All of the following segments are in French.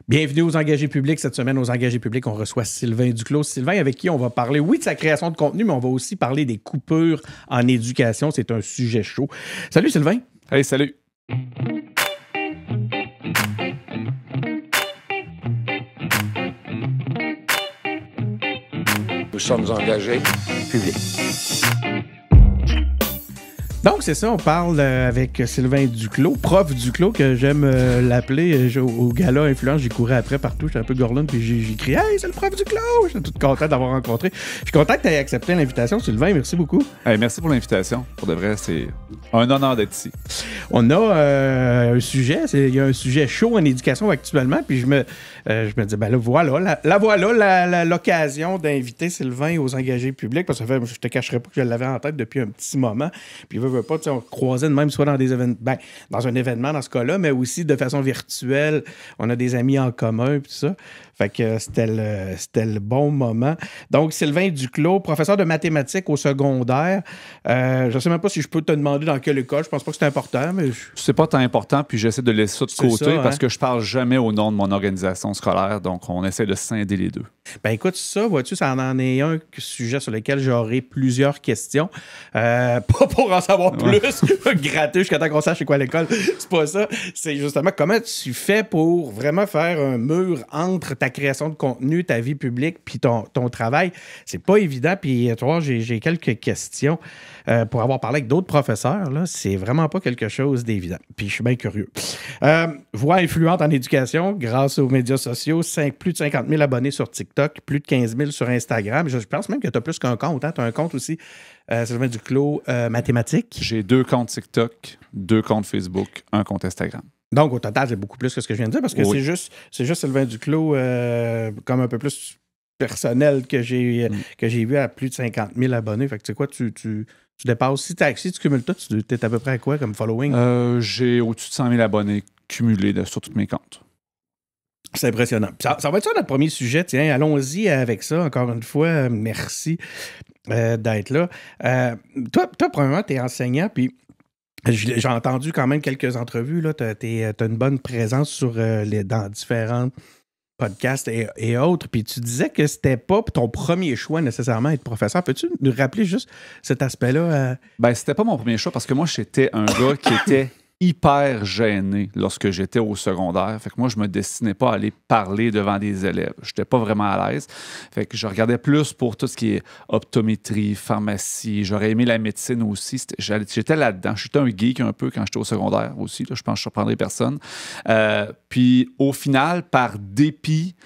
Bienvenue aux Engagés publics. Cette semaine, aux Engagés publics, on reçoit Sylvain Duclos. Sylvain, avec qui on va parler, oui, de sa création de contenu, mais on va aussi parler des coupures en éducation. C'est un sujet chaud. Salut, Sylvain. Hey, salut. Nous sommes engagés publics. Donc, c'est ça, on parle avec Sylvain Duclos, prof Duclos, que j'aime l'appeler. Au gala influence, j'y courais après partout, j'étais un peu gorlone, puis j'ai crié « Hey, c'est le prof Duclos! » J'étais tout content d'avoir rencontré. Je suis content que tu aies accepté l'invitation, Sylvain, merci beaucoup. Hey, merci pour l'invitation. Pour de vrai, c'est un honneur d'être ici. On a un sujet, il y a un sujet chaud en éducation actuellement, puis je me dis, ben là, voilà l'occasion d'inviter Sylvain aux engagés publics, parce que je te cacherai pas que je l'avais en tête depuis un petit moment, puis veut pas, on croisait de même soit dans des événements, dans un événement dans ce cas-là, mais aussi de façon virtuelle, on a des amis en commun, puis tout ça. Fait que c'était le bon moment. Donc, Sylvain Duclos, professeur de mathématiques au secondaire. Je ne sais même pas si je peux te demander dans quelle école. Je pense pas que c'est important, mais... C'est pas tant important, puis j'essaie de laisser ça de côté parce que je parle jamais au nom de mon organisation scolaire, donc on essaie de scinder les deux. Ben écoute, ça, vois-tu, ça en est un sujet sur lequel j'aurai plusieurs questions. Pas pour en savoir plus, gratter jusqu'à temps qu'on sache c'est quoi l'école. C'est pas ça. C'est justement comment tu fais pour vraiment faire un mur entre ta création de contenu, ta vie publique, puis ton travail. C'est pas évident. Puis, tu vois, j'ai quelques questions pour avoir parlé avec d'autres professeurs. Là, c'est vraiment pas quelque chose d'évident. Puis, je suis bien curieux. Voix influente en éducation grâce aux médias sociaux. Plus de 50 000 abonnés sur TikTok, plus de 15 000 sur Instagram. Je pense même que tu as plus qu'un compte. Hein? Tu as un compte aussi, Sylvain Duclos, mathématiques. J'ai 2 comptes TikTok, 2 comptes Facebook, un compte Instagram. Donc, au total, c'est beaucoup plus que ce que je viens de dire parce que c'est juste Sylvain Duclos comme un peu plus personnel que j'ai vu à plus de 50 000 abonnés. Fait que tu sais quoi, tu dépasses. Si tu cumules tout, tu es à peu près à quoi comme following? J'ai au-dessus de 100 000 abonnés cumulés sur tous mes comptes. C'est impressionnant. Ça va être ça notre premier sujet. Tiens, allons-y avec ça. Encore une fois, merci d'être là. Toi, premièrement, tu es enseignant, puis j'ai entendu quand même quelques entrevues. Tu as une bonne présence dans différents podcasts et autres. Puis tu disais que c'était pas ton premier choix nécessairement être professeur. Peux-tu nous rappeler juste cet aspect-là? Ben, c'était pas mon premier choix parce que moi, j'étais un gars qui était hyper gêné lorsque j'étais au secondaire. Fait que moi, je me destinais pas à aller parler devant des élèves. J'étais pas vraiment à l'aise. Fait que je regardais plus pour tout ce qui est optométrie, pharmacie. J'aurais aimé la médecine aussi. J'étais là-dedans. J'étais un geek un peu quand j'étais au secondaire aussi. Là, je pense que je surprendrais personne. Puis au final, par dépit,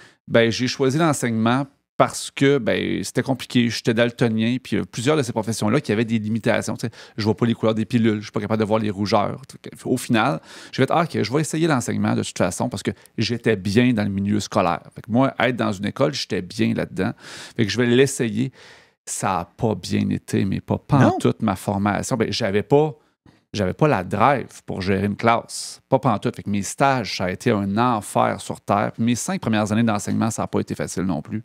j'ai choisi l'enseignement parce que c'était compliqué, j'étais daltonien, puis plusieurs de ces professions-là qui avaient des limitations. Tu sais, je vois pas les couleurs des pilules, je suis pas capable de voir les rougeurs. Au final, je vais être OK, je vais essayer l'enseignement de toute façon parce que j'étais bien dans le milieu scolaire. Fait que moi, être dans une école, j'étais bien là-dedans. Fait que je vais l'essayer. Ça n'a pas bien été, mais pas toute ma formation. J'avais pas la drive pour gérer une classe. Pas pantoute. Fait que mes stages, ça a été un enfer sur Terre. Puis mes 5 premières années d'enseignement, ça n'a pas été facile non plus.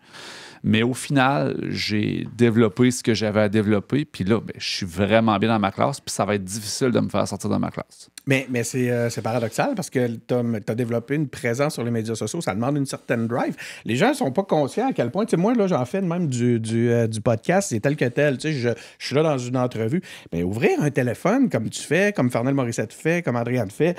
Mais au final, j'ai développé ce que j'avais à développer. Puis là, je suis vraiment bien dans ma classe. Puis ça va être difficile de me faire sortir de ma classe. Mais c'est paradoxal parce que tu as développé une présence sur les médias sociaux. Ça demande une certaine drive. Les gens ne sont pas conscients à quel point... Tu sais, moi, là, j'en fais même du podcast. C'est tel que tel. Tu sais, je suis là dans une entrevue. Mais ouvrir un téléphone comme tu fais, comme Fernel Morissette fait, comme Andréane fait,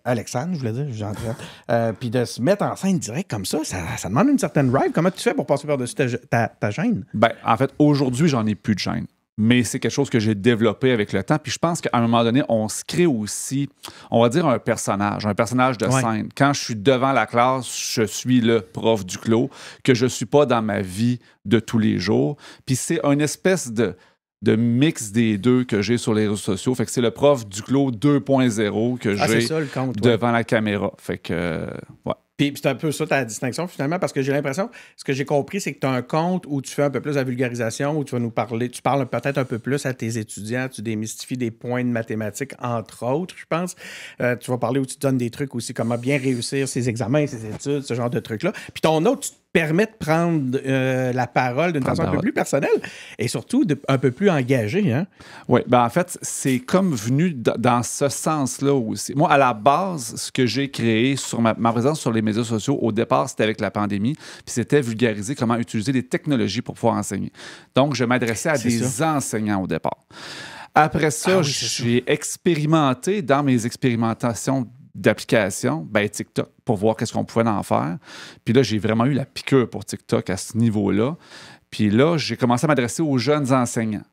Alexandre, je voulais dire, Jean-Andréane, puis de se mettre en scène direct comme ça demande une certaine drive. Comment tu fais pour passer par-dessus ta gêne? En fait, aujourd'hui, j'en ai plus de gêne. Mais c'est quelque chose que j'ai développé avec le temps. Puis je pense qu'à un moment donné, on se crée aussi, on va dire, un personnage de scène. Quand je suis devant la classe, je suis le prof Duclos, que je ne suis pas dans ma vie de tous les jours. Puis c'est une espèce de mix des deux que j'ai sur les réseaux sociaux. Fait que c'est le prof Duclos 2.0 que j'ai devant la caméra. Fait que, ouais. Puis c'est un peu ça ta distinction finalement, parce que j'ai l'impression, ce que j'ai compris, c'est que tu as un compte où tu fais un peu plus la vulgarisation, où tu vas nous parler, tu parles peut-être un peu plus à tes étudiants, tu démystifies des points de mathématiques, entre autres, je pense. Tu vas parler où tu donnes des trucs aussi, comment bien réussir ses examens, ses études, ce genre de trucs-là. Puis ton autre, permet de prendre la parole d'une façon un peu plus personnelle et surtout un peu plus engagée. Hein? Oui, ben en fait, c'est comme venu dans ce sens-là aussi. Moi, à la base, ce que j'ai créé sur ma présence sur les médias sociaux, au départ, c'était avec la pandémie, puis c'était vulgariser comment utiliser les technologies pour pouvoir enseigner. Donc, je m'adressais à des enseignants au départ. Après ça, j'ai expérimenté dans mes expérimentations d'application, TikTok, pour voir qu'est-ce qu'on pouvait en faire. Puis là, j'ai vraiment eu la piqûre pour TikTok à ce niveau-là. Puis là, j'ai commencé à m'adresser aux jeunes enseignants.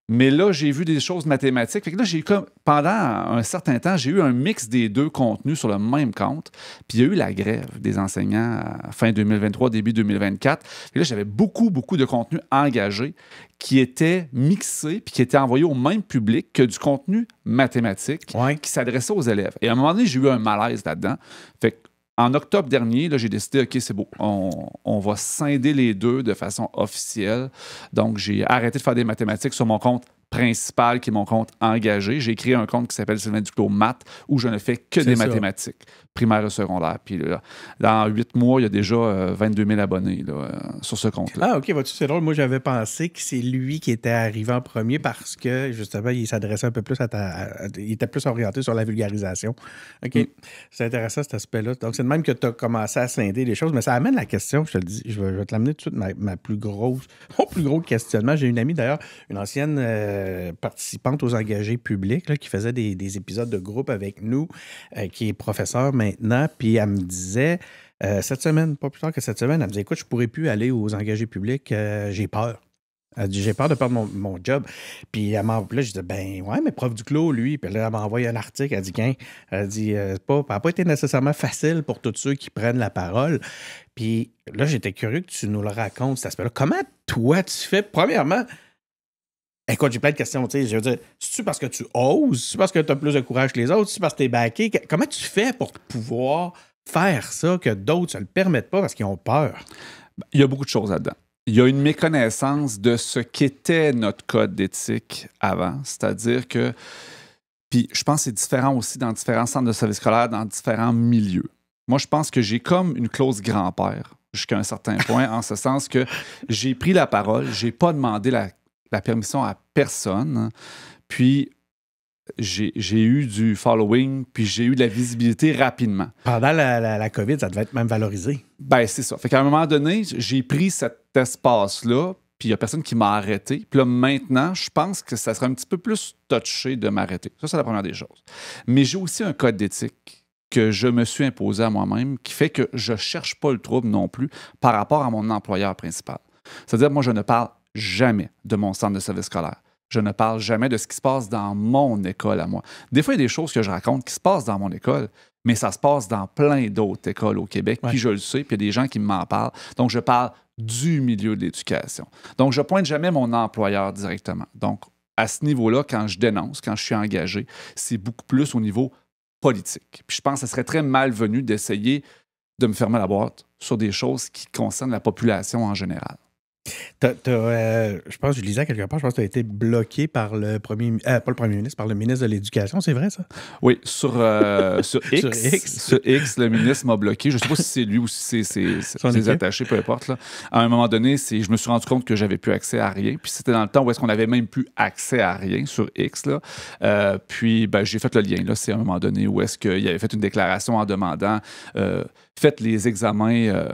Mais là, j'ai vu des choses mathématiques. Fait que là, pendant un certain temps, j'ai eu un mix des deux contenus sur le même compte. Puis il y a eu la grève des enseignants à fin 2023, début 2024. Et là, j'avais beaucoup de contenu engagé qui était mixé puis qui était envoyé au même public que du contenu mathématique qui s'adressait aux élèves. Et à un moment donné, j'ai eu un malaise là-dedans. Fait que en octobre dernier, là, j'ai décidé, OK, c'est beau, on va scinder les deux de façon officielle. Donc, j'ai arrêté de faire des mathématiques sur mon compte principal, qui est mon compte engagé. J'ai créé un compte qui s'appelle Sylvain Duclos Maths, où je ne fais que des mathématiques, primaires et secondaires. Puis là, dans 8 mois, il y a déjà 22 000 abonnés là, sur ce compte-là. Ah, OK, vois-tu, c'est drôle. Moi, j'avais pensé que c'est lui qui était arrivé en premier parce que, justement, il s'adressait un peu plus il était plus orienté sur la vulgarisation. OK, c'est intéressant cet aspect-là. Donc, c'est de même que tu as commencé à scinder les choses, mais ça amène la question, je te le dis, je vais te l'amener tout de suite, mon plus gros questionnement. J'ai une amie, d'ailleurs, une ancienne participante aux engagés publics là, qui faisait des épisodes de groupe avec nous, qui est professeure maintenant, puis elle me disait, cette semaine, pas plus tard que cette semaine, elle me disait, écoute, je ne pourrais plus aller aux engagés publics, j'ai peur. Elle dit, j'ai peur de perdre mon job. Puis là, je disais, ben ouais, mais prof Duclos, lui. Puis là, elle m'a envoyé un article. Elle dit, elle dit, ça n'a pas été nécessairement facile pour tous ceux qui prennent la parole. Puis là, j'étais curieux que tu nous le racontes, cet aspect-là. Comment toi, tu fais, premièrement, écoute, j'ai plein de questions, tu sais, je veux dire, c'est-tu parce que tu oses? C'est-tu parce que tu as plus de courage que les autres? C'est-tu parce que tu es backé? Comment tu fais pour pouvoir faire ça que d'autres ne se le permettent pas parce qu'ils ont peur? Il y a beaucoup de choses là-dedans. Il y a une méconnaissance de ce qu'était notre code d'éthique avant, c'est-à-dire que, puis je pense que c'est différent aussi dans différents centres de services scolaires, dans différents milieux. Moi, je pense que j'ai comme une clause grand-père jusqu'à un certain point, en ce sens que j'ai pris la parole, j'ai pas demandé la permission à personne, puis j'ai eu du following, puis j'ai eu de la visibilité rapidement. Pendant la COVID, ça devait être même valorisé. Ben, c'est ça. Fait qu'à un moment donné, j'ai pris cet espace-là, puis il n'y a personne qui m'a arrêté. Puis là, maintenant, je pense que ça serait un petit peu plus touché de m'arrêter. Ça, c'est la première des choses. Mais j'ai aussi un code d'éthique que je me suis imposé à moi-même, qui fait que je ne cherche pas le trouble non plus par rapport à mon employeur principal. C'est-à-dire, moi, je ne parle jamais de mon centre de service scolaire. Je ne parle jamais de ce qui se passe dans mon école à moi. Des fois, il y a des choses que je raconte qui se passent dans mon école, mais ça se passe dans plein d'autres écoles au Québec, puis je le sais, puis il y a des gens qui m'en parlent. Donc, je parle du milieu de l'éducation. Donc, je ne pointe jamais mon employeur directement. Donc, à ce niveau-là, quand je dénonce, quand je suis engagé, c'est beaucoup plus au niveau politique. Puis je pense que ce serait très malvenu d'essayer de me fermer la boîte sur des choses qui concernent la population en général. Je pense que je lisais quelque part, je pense que tu as été bloqué par pas le premier ministre, par le ministre de l'Éducation, c'est vrai ça? Oui, sur X. Sur X, le ministre m'a bloqué. Je ne sais pas si c'est lui ou si c'est ses attachés, peu importe. Là. À un moment donné, je me suis rendu compte que j'avais plus accès à rien. Puis c'était dans le temps où est-ce qu'on avait même plus accès à rien sur X. Là. Puis j'ai fait le lien. Là. C'est à un moment donné où est-ce qu'il avait fait une déclaration en demandant faites les examens.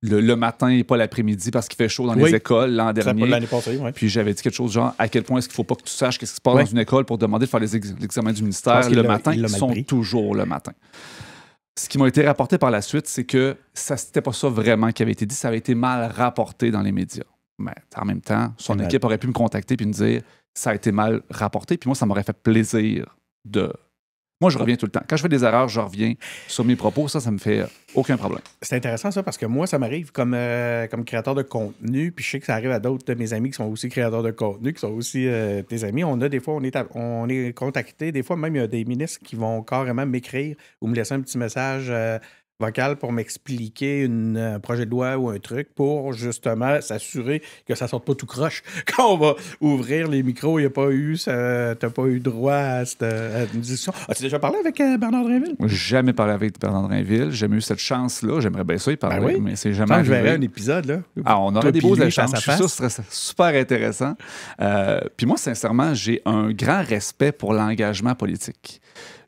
Le matin et pas l'après-midi parce qu'il fait chaud dans les écoles l'an dernier. L'année passée, oui. Puis j'avais dit quelque chose genre à quel point est-ce qu'il ne faut pas que tu saches ce qui se passe dans une école pour demander de faire l'examen du ministère le matin. Ils sont toujours le matin. Ce qui m'a été rapporté par la suite, c'est que c'était pas ça vraiment qui avait été dit. Ça avait été mal rapporté dans les médias. Mais en même temps, son équipe aurait pu me contacter et me dire ça a été mal rapporté. Puis moi, ça m'aurait fait plaisir de... Moi, je reviens tout le temps. Quand je fais des erreurs, je reviens sur mes propos. Ça me fait aucun problème. C'est intéressant, ça, parce que moi, ça m'arrive comme créateur de contenu, puis je sais que ça arrive à d'autres de mes amis qui sont aussi créateurs de contenu, qui sont aussi tes amis. Des fois, on est contactés. Des fois, même, il y a des ministres qui vont carrément m'écrire ou me laisser un petit message vocale pour m'expliquer un projet de loi ou un truc pour justement s'assurer que ça sorte pas tout croche. Quand on va ouvrir les micros, t'as pas eu droit à une discussion. As-tu déjà parlé avec Bernard Drinville? Moi, j'ai jamais parlé avec Bernard Drinville. J'ai jamais eu cette chance-là. J'aimerais bien ça y parler, Ben oui. mais c'est jamais Quand je arrivé. verrais un épisode, là. Ah, on aurait Toi des puis beaux lui, échanges. face à Je suis sûr que face. ce serait super intéressant. Puis moi, sincèrement, j'ai un grand respect pour l'engagement politique.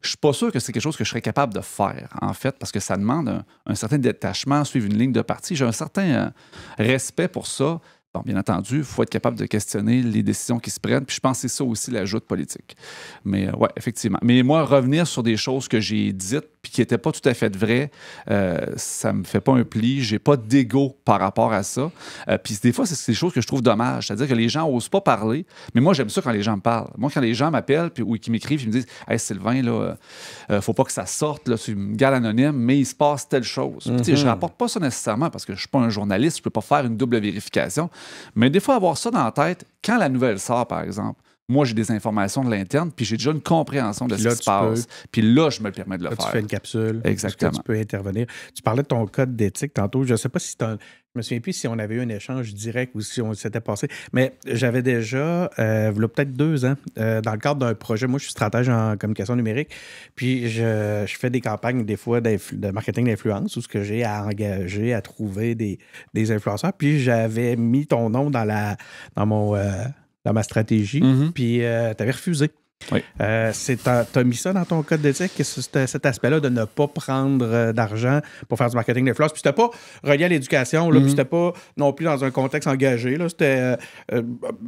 Je suis pas sûr que c'est quelque chose que je serais capable de faire, en fait, parce que ça demande un certain détachement, suivre une ligne de parti. J'ai un certain respect pour ça. Bon, bien entendu, il faut être capable de questionner les décisions qui se prennent. Puis je pense que c'est ça aussi l'ajout politique. Mais ouais, effectivement. Mais moi, revenir sur des choses que j'ai dites puis qui n'étaient pas tout à fait vraies, ça me fait pas un pli. J'ai pas d'ego par rapport à ça. Puis des fois, c'est des choses que je trouve dommages. C'est-à-dire que les gens n'osent pas parler. Mais moi, j'aime ça quand les gens me parlent. Moi, quand les gens m'appellent ou qui m'écrivent, ils me disent « Hey, Sylvain, là, faut pas que ça sorte. Là, c'est une gale anonyme, mais il se passe telle chose. Puis, tu sais, je rapporte pas ça nécessairement parce que je suis pas un journaliste. Je peux pas faire une double vérification. Mais des fois, avoir ça dans la tête, quand la nouvelle sort, par exemple, moi, j'ai des informations de l'interne, puis j'ai déjà une compréhension de ce qui se passe. Puis là, je me permets de le faire. Tu fais une capsule. Exactement. Tu peux intervenir. Tu parlais de ton code d'éthique tantôt. Je ne sais pas si je me souviens plus si on avait eu un échange direct ou si on s'était passé, mais j'avais déjà, il y a peut-être 2 ans, dans le cadre d'un projet, moi, je suis stratège en communication numérique, puis je fais des campagnes, des fois, de marketing d'influence, où ce que j'ai à engager, à trouver des influenceurs, puis j'avais mis ton nom dans ma stratégie, puis tu avais refusé. Oui. T'as mis ça dans ton code d'éthique, cet aspect-là de ne pas prendre d'argent pour faire du marketing d'influence. Puis c'était pas relié à l'éducation, là, puis c'était pas non plus dans un contexte engagé. Là, c'était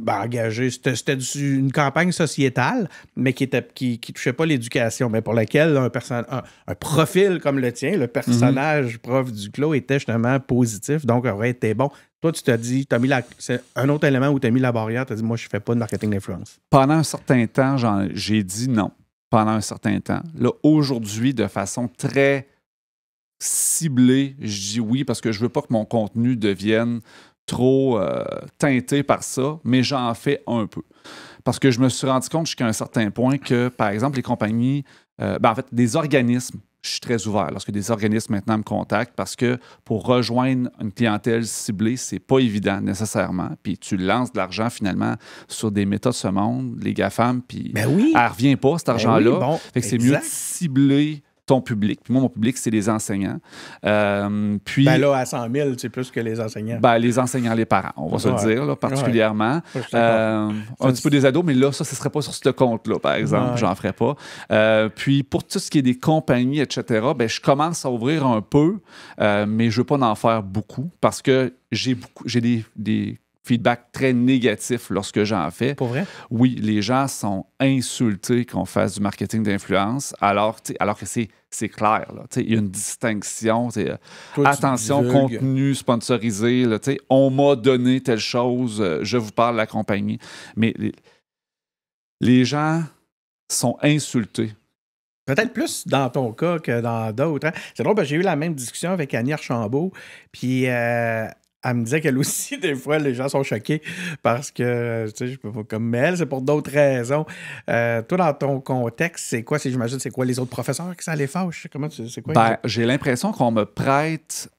engagé. C'était une campagne sociétale, mais qui touchait pas l'éducation, mais pour laquelle un profil comme le tien, le personnage prof du clos, était justement positif, donc aurait été bon. Toi, tu t'as dit, c'est un autre élément où tu as mis la barrière, tu as dit, moi, je fais pas de marketing d'influence. Pendant un certain temps, j'ai dit non. Pendant un certain temps. Là, aujourd'hui, de façon très ciblée, je dis oui parce que je veux pas que mon contenu devienne trop teinté par ça, mais j'en fais un peu. Parce que je me suis rendu compte jusqu'à un certain point que, par exemple, les compagnies, en fait, des organismes, je suis très ouvert lorsque des organismes maintenant me contactent parce que pour rejoindre une clientèle ciblée, c'est pas évident nécessairement. Puis tu lances de l'argent finalement sur des méthodes de ce monde, les GAFAM, puis elle revient pas, cet argent-là. Fait que c'est mieux de cibler ton public. Puis moi, mon public, c'est les enseignants. Puis, là, à 100 000, c'est plus que les enseignants. Les enseignants, les parents, on va se le dire, là, particulièrement. Un petit peu des ados, mais là, ça, ce ne serait pas sur ce compte-là, par exemple. J'en ferais pas. Puis pour tout ce qui est des compagnies, etc., je commence à ouvrir un peu, mais je ne veux pas en faire beaucoup parce que j'ai des feedback très négatif lorsque j'en fais. Pour vrai? Oui, les gens sont insultés qu'on fasse du marketing d'influence, alors que c'est clair. Il y a une distinction. Attention, contenu sponsorisé. Là, on m'a donné telle chose, je vous parle de la compagnie. Mais les gens sont insultés. Peut-être plus dans ton cas que dans d'autres. Hein? C'est drôle, j'ai eu la même discussion avec Annie Archambault, puis elle me disait qu'elle aussi, des fois, les gens sont choqués parce que, tu sais, je peux pas comme elle, c'est pour d'autres raisons. Toi, dans ton contexte, c'est quoi? J'imagine, c'est quoi les autres professeurs qui ça les fâche? C'est quoi? J'ai l'impression qu'on me prête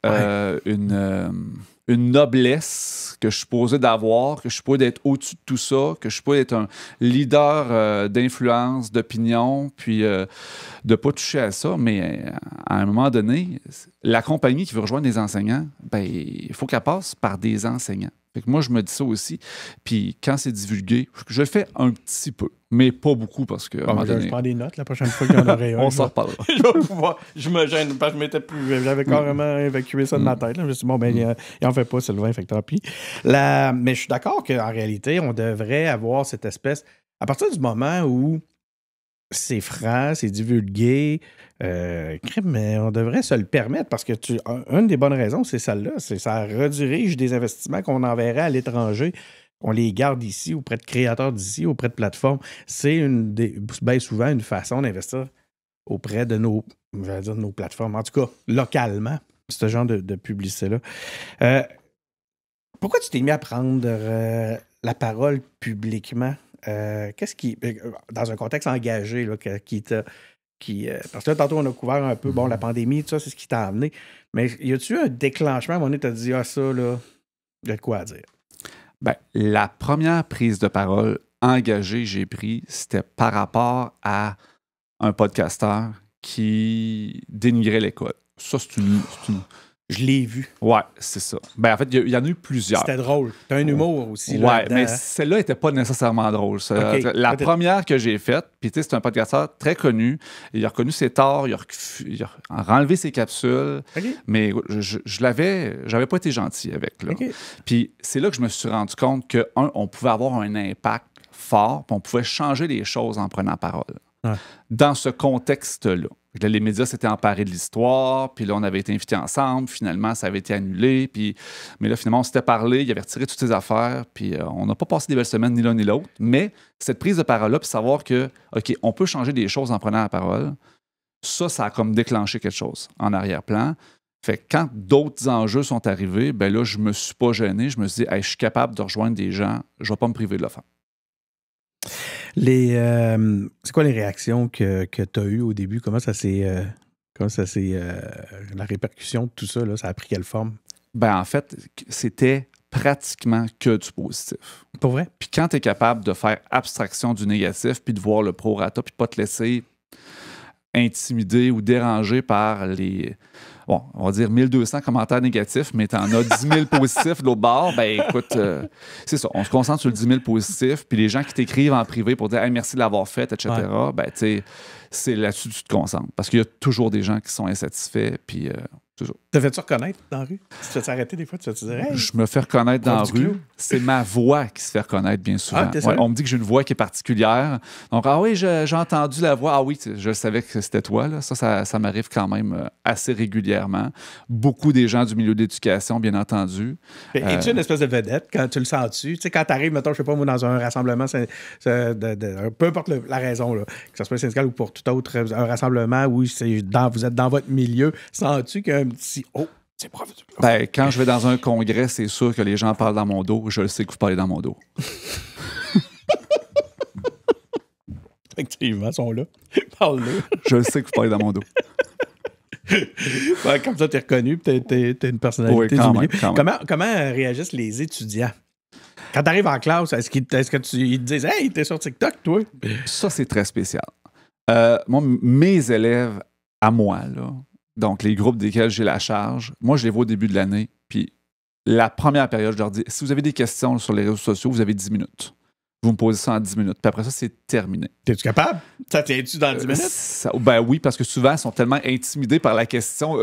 une noblesse que je suis supposé d'avoir, que je suis supposé d'être au-dessus de tout ça, que je suis supposé être un leader d'influence, d'opinion, puis de ne pas toucher à ça. Mais à un moment donné, la compagnie qui veut rejoindre des enseignants, il faut qu'elle passe par des enseignants. Fait que moi, je me dis ça aussi. Puis quand c'est divulgué, je le fais un petit peu, mais pas beaucoup parce que. Je prends des notes la prochaine fois qu'il y en aurait un. On s'en reparlera. Je me gêne parce que j'avais carrément évacué ça de ma tête. Là. Je me suis dit, il en fait pas, Sylvain, fait que tant pis. Mais je suis d'accord qu'en réalité, on devrait avoir cette espèce. À partir du moment où c'est franc, c'est divulgué, mais on devrait se le permettre parce que une des bonnes raisons, c'est celle-là. Ça redirige des investissements qu'on enverrait à l'étranger. On les garde ici, auprès de créateurs d'ici, auprès de plateformes. C'est bien souvent une façon d'investir auprès de nos plateformes, en tout cas localement, ce genre de publicité-là. Pourquoi tu t'es mis à prendre la parole publiquement? Qu'est-ce qui, dans un contexte engagé, là, qui t'a Parce que là, tantôt, on a couvert un peu, bon, la pandémie, tout ça, c'est ce qui t'a amené. Mais y a-tu eu un déclenchement à un moment donné, t'as dit, ah, ça, là, il y a de quoi à dire? Ben, la première prise de parole engagée que j'ai prise, c'était par rapport à un podcasteur qui dénigrait l'école. Ça, c'est une... Je l'ai vu. Ouais, c'est ça. Ben, en fait, il y en a eu plusieurs. C'était drôle. T'as un humour aussi. Ouais, mais celle-là n'était pas nécessairement drôle. Okay. La première que j'ai faite, puis tu sais, c'est un podcasteur très connu. Il a reconnu ses torts, il a enlevé ses capsules. Okay. Mais j'avais pas été gentil avec. Là. Okay. Puis c'est là que je me suis rendu compte que, on pouvait avoir un impact fort, puis on pouvait changer les choses en prenant parole. Ouais. Dans ce contexte-là. Là, les médias s'étaient emparés de l'histoire, puis là, on avait été invités ensemble. Finalement, ça avait été annulé. Mais là, finalement, on s'était parlé, il avait retiré toutes ses affaires, puis on n'a pas passé des belles semaines, ni l'un ni l'autre. Mais cette prise de parole-là, puis savoir que, OK, on peut changer des choses en prenant la parole, ça a comme déclenché quelque chose en arrière-plan. Fait que quand d'autres enjeux sont arrivés, ben là, je me suis pas gêné. Je me suis dit, hey, je suis capable de rejoindre des gens, je vais pas me priver de le faire. C'est quoi les réactions que tu as eues au début? Comment ça s'est. La répercussion de tout ça, là, ça a pris quelle forme? Ben, en fait, c'était pratiquement que du positif. Pour vrai? Puis quand tu es capable de faire abstraction du négatif, puis de voir le prorata, puis de pas te laisser intimider ou déranger par les, bon, on va dire 1200 commentaires négatifs, mais tu en as 10 000 positifs de l'autre bord, ben écoute, c'est ça, on se concentre sur le 10 000 positifs, puis les gens qui t'écrivent en privé pour dire hey, « merci de l'avoir fait », etc., ouais. Ben tu sais, c'est là-dessus que tu te concentres. Parce qu'il y a toujours des gens qui sont insatisfaits, puis toujours. Te fais-tu reconnaître dans la rue? Tu te fais arrêter des fois, tu te dis hey, je me fais reconnaître dans la rue. C'est ma voix qui se fait reconnaître bien souvent. Ouais, on me dit que j'ai une voix qui est particulière. Donc, ah oui, j'ai entendu la voix. Ah oui, je savais que c'était toi. Là. Ça m'arrive quand même assez régulièrement. Beaucoup des gens du milieu de l'éducation, bien entendu. Es-tu une espèce de vedette quand tu le sens-tu? Tu sais, quand tu arrives, mettons, je sais pas, moi, dans un rassemblement, peu importe la raison, là, que ce soit syndical ou pour tout autre, un rassemblement où vous êtes dans votre milieu, sens-tu qu'un petit « oh », c'est profond. Ben, quand je vais dans un congrès, c'est sûr que les gens parlent dans mon dos. Je le sais que vous parlez dans mon dos. Effectivement, ils sont là. Parle-le. Je le sais que vous parlez dans mon dos. Ouais, comme ça, t'es reconnu, t'es une personnalité du milieu. Comment réagissent les étudiants? Quand t'arrives en classe, est-ce qu'ils te disent « Hey, t'es sur TikTok, toi? » Ça, c'est très spécial. Moi, mes élèves, à moi, là, donc les groupes desquels j'ai la charge, moi, je les vois au début de l'année, puis la première période, je leur dis, si vous avez des questions sur les réseaux sociaux, vous avez 10 minutes. Vous me posez ça en 10 minutes. Puis après ça, c'est terminé. T'es-tu capable? Ça tient-tu dans 10 minutes? Ben oui, parce que souvent, ils sont tellement intimidés par la question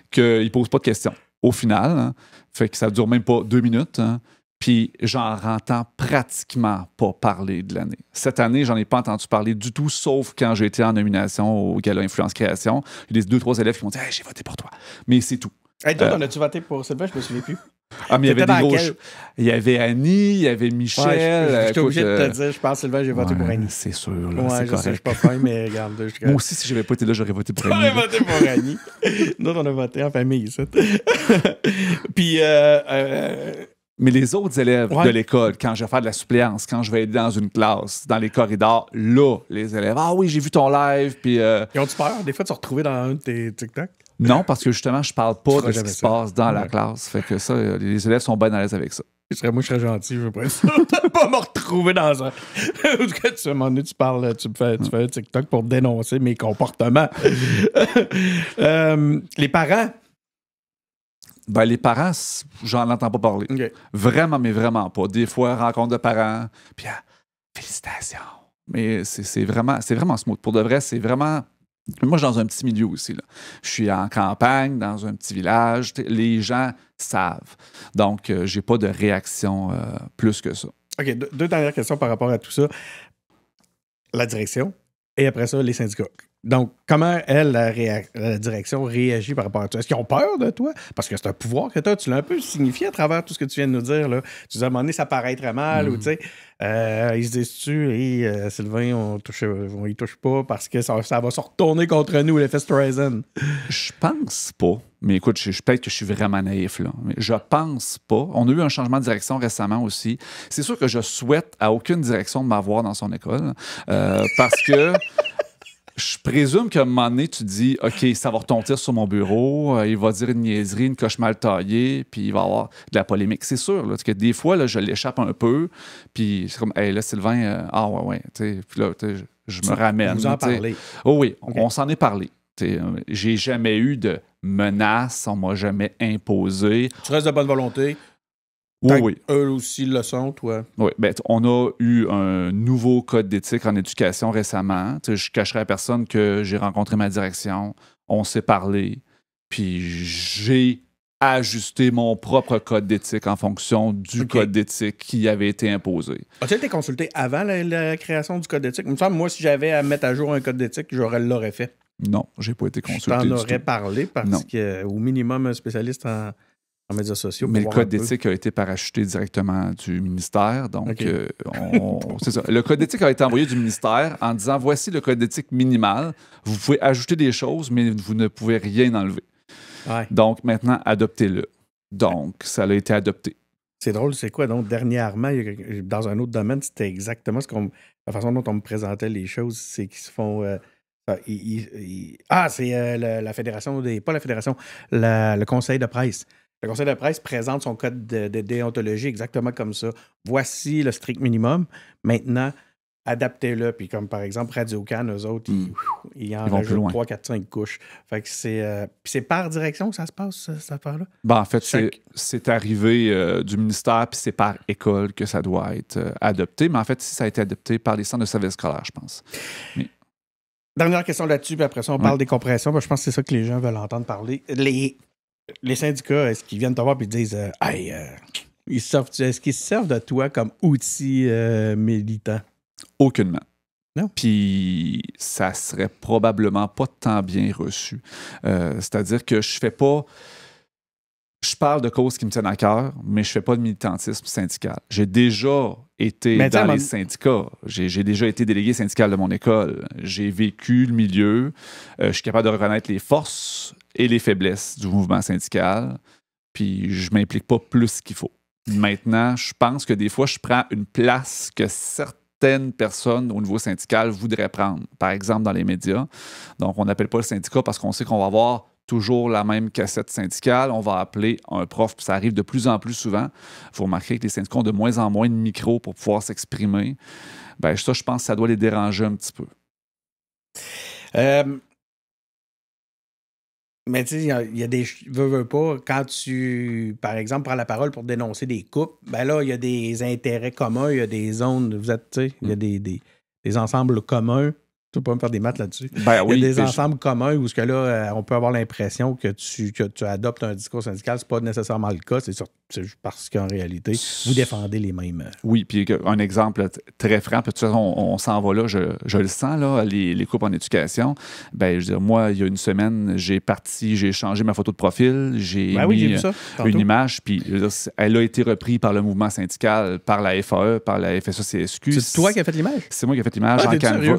qu'ils ne posent pas de questions. Au final, hein, fait que ça ne dure même pas 2 minutes. Hein, puis j'en entends pratiquement pas parler de l'année. Cette année, j'en ai pas entendu parler du tout, sauf quand j'ai été en nomination au Gala Influence Création. Il y a 2-3 élèves qui m'ont dit hey, « j'ai voté pour toi ». Mais c'est tout. Hey, toi, as-tu voté pour Sylvain? Je me souviens plus. Ah, mais il y avait des gros... Il y avait Annie, il y avait Michel. Ouais, j'étais obligé de te dire, je pense Sylvain, j'ai voté pour Annie. C'est sûr, là, ouais, c'est je correct. sais, je suis pas fin, mais regarde. Moi aussi, si j'avais pas été là, j'aurais voté pour Annie. J'aurais voté pour Annie. Nous, on a voté en famille, ça. Puis... Mais les autres élèves de l'école, quand je vais faire de la suppléance, quand je vais aider dans une classe, dans les corridors, là, les élèves, ah oui, j'ai vu ton live, puis... Ils ont-tu peur? Des fois, de se retrouver dans un de tes TikTok? Non, parce que justement, je parle pas de ce qui se passe dans la classe. Fait que ça, les élèves sont bien à l'aise avec ça. Moi, je serais gentil, je veux pas ça. Pas me retrouver dans un... En tout cas, tu, à un moment donné, tu fais un TikTok pour dénoncer mes comportements. Les parents... Ben, les parents, j'en entends pas parler. Okay. Vraiment, mais vraiment pas. Des fois, rencontre de parents, puis félicitations. Mais c'est vraiment smooth. Pour de vrai, c'est vraiment... Moi, je suis dans un petit milieu aussi. Là. Je suis en campagne, dans un petit village. Les gens savent. Donc, j'ai pas de réaction plus que ça. OK, deux dernières questions par rapport à tout ça. La direction et après ça, les syndicats. Donc, comment, la direction réagit par rapport à toi? Est-ce qu'ils ont peur de toi? Parce que c'est un pouvoir que tu as. Tu l'as un peu signifié à travers tout ce que tu viens de nous dire. Là. Tu dis à un moment donné, ça paraît très mal. Ou, tu sais, ils se disent-tu, hey, Sylvain, on y touche pas parce que ça va se retourner contre nous, l'effet Streisand. Je pense pas. Mais écoute, peut-être que je suis vraiment naïf, là. Mais je pense pas. On a eu un changement de direction récemment aussi. C'est sûr que je souhaite à aucune direction de m'avoir dans son école. Parce que... Je présume qu'à un moment donné, tu dis, OK, ça va retentir sur mon bureau, il va dire une niaiserie, une coche mal taillée, puis il va y avoir de la polémique. C'est sûr, là, parce que des fois, là, je l'échappe un peu, puis c'est comme, hey, là, Sylvain, ouais, tu sais, puis là, je me ramène. Vous en parlez. Oh oui, OK. on s'en est parlé. J'ai jamais eu de menaces, on m'a jamais imposé. Tu restes de bonne volonté. Oui. Eux aussi le sont, toi. Oui, ben, on a eu un nouveau code d'éthique en éducation récemment. Je cacherai à personne que j'ai rencontré ma direction, on s'est parlé, puis j'ai ajusté mon propre code d'éthique en fonction du code d'éthique qui avait été imposé. As-tu été consulté avant la création du code d'éthique? Il me semble, moi, si j'avais à mettre à jour un code d'éthique, l'aurais fait. Non, j'ai pas été consulté. Je t'en aurais parlé parce qu'au minimum, un spécialiste en médias sociaux. Mais le code d'éthique a été parachuté directement du ministère. Donc, c'est ça. Le code d'éthique a été envoyé du ministère en disant, voici le code d'éthique minimal. Vous pouvez ajouter des choses, mais vous ne pouvez rien enlever. Ouais. Donc, maintenant, adoptez-le. Donc, ça a été adopté. C'est drôle, c'est quoi? Donc, dernièrement, dans un autre domaine, c'était exactement la façon dont on me présentait les choses, c'est qu'ils se font... c'est la fédération pas la fédération, le conseil de presse. Le conseil de presse présente son code de déontologie exactement comme ça. Voici le strict minimum. Maintenant, adaptez-le. Puis comme par exemple Radio-Can, eux autres, ils en rajoutent 3, 4, 5 couches. Fait que c'est par direction que ça se passe, cette affaire-là? Ben, en fait, c'est arrivé du ministère, puis c'est par école que ça doit être adopté. Mais en fait, ça a été adopté par les centres de services scolaires, je pense. Mais... Dernière question là-dessus, puis après ça, on parle des compressions. Je pense que c'est ça que les gens veulent entendre parler. Les syndicats, est-ce qu'ils viennent te voir et te disent est-ce qu'ils se servent de toi comme outil militant? Aucunement. Non. Puis ça serait probablement pas tant bien reçu. C'est-à-dire que je parle de causes qui me tiennent à cœur, mais je fais pas de militantisme syndical. J'ai déjà été dans les syndicats. J'ai déjà été délégué syndical de mon école. J'ai vécu le milieu. Je suis capable de reconnaître les forces et les faiblesses du mouvement syndical. Puis je m'implique pas plus qu'il faut. Maintenant, je pense que des fois, je prends une place que certaines personnes au niveau syndical voudraient prendre. Par exemple, dans les médias. Donc, on n'appelle pas le syndicat parce qu'on sait qu'on va avoir toujours la même cassette syndicale. On va appeler un prof, puis ça arrive de plus en plus souvent. Vous remarquerez que les syndicats ont de moins en moins de micros pour pouvoir s'exprimer. Ben ça, je pense que ça doit les déranger un petit peu. Mais tu sais, il y a des... veux pas, quand tu, par exemple, prends la parole pour dénoncer des coupes, ben là, il y a des intérêts communs, il y a des zones, vous êtes, tu sais, il y a des ensembles communs. Tu peux pas me faire des maths là-dessus. Ben oui, il y a des ensembles communs où on peut avoir l'impression que tu adoptes un discours syndical. C'est pas nécessairement le cas. C'est parce qu'en réalité, vous défendez les mêmes. Oui, puis un exemple très franc, puis de toute façon, on s'en va là, je le sens, là, les coupes en éducation. Ben, je veux dire, moi, il y a une semaine, j'ai changé ma photo de profil, j'ai mis une image, puis elle a été reprise par le mouvement syndical, par la FAE, par la FSA-CSQ. C'est toi qui as fait l'image? C'est moi qui ai fait l'image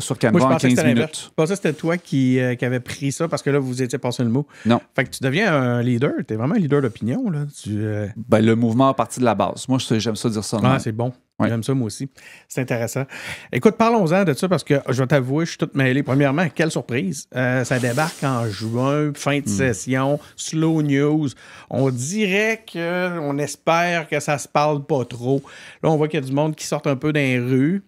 sur Canva en 15 minutes. Je pensais que c'était toi qui avait pris ça parce que là, vous étiez passé le mot. Non. Fait que tu deviens un leader. Tu es vraiment un leader d'opinion, là. Ben, le mouvement a parti de la base. Moi, j'aime ça dire ça. Ah, c'est bon. Ouais. J'aime ça, moi aussi. C'est intéressant. Écoute, parlons-en de ça parce que je vais t'avouer, je suis toute mêlée. Premièrement, quelle surprise. Ça débarque en juin, fin de session, slow news. On dirait qu'on espère que ça se parle pas trop. Là, on voit qu'il y a du monde qui sort un peu dans les rues.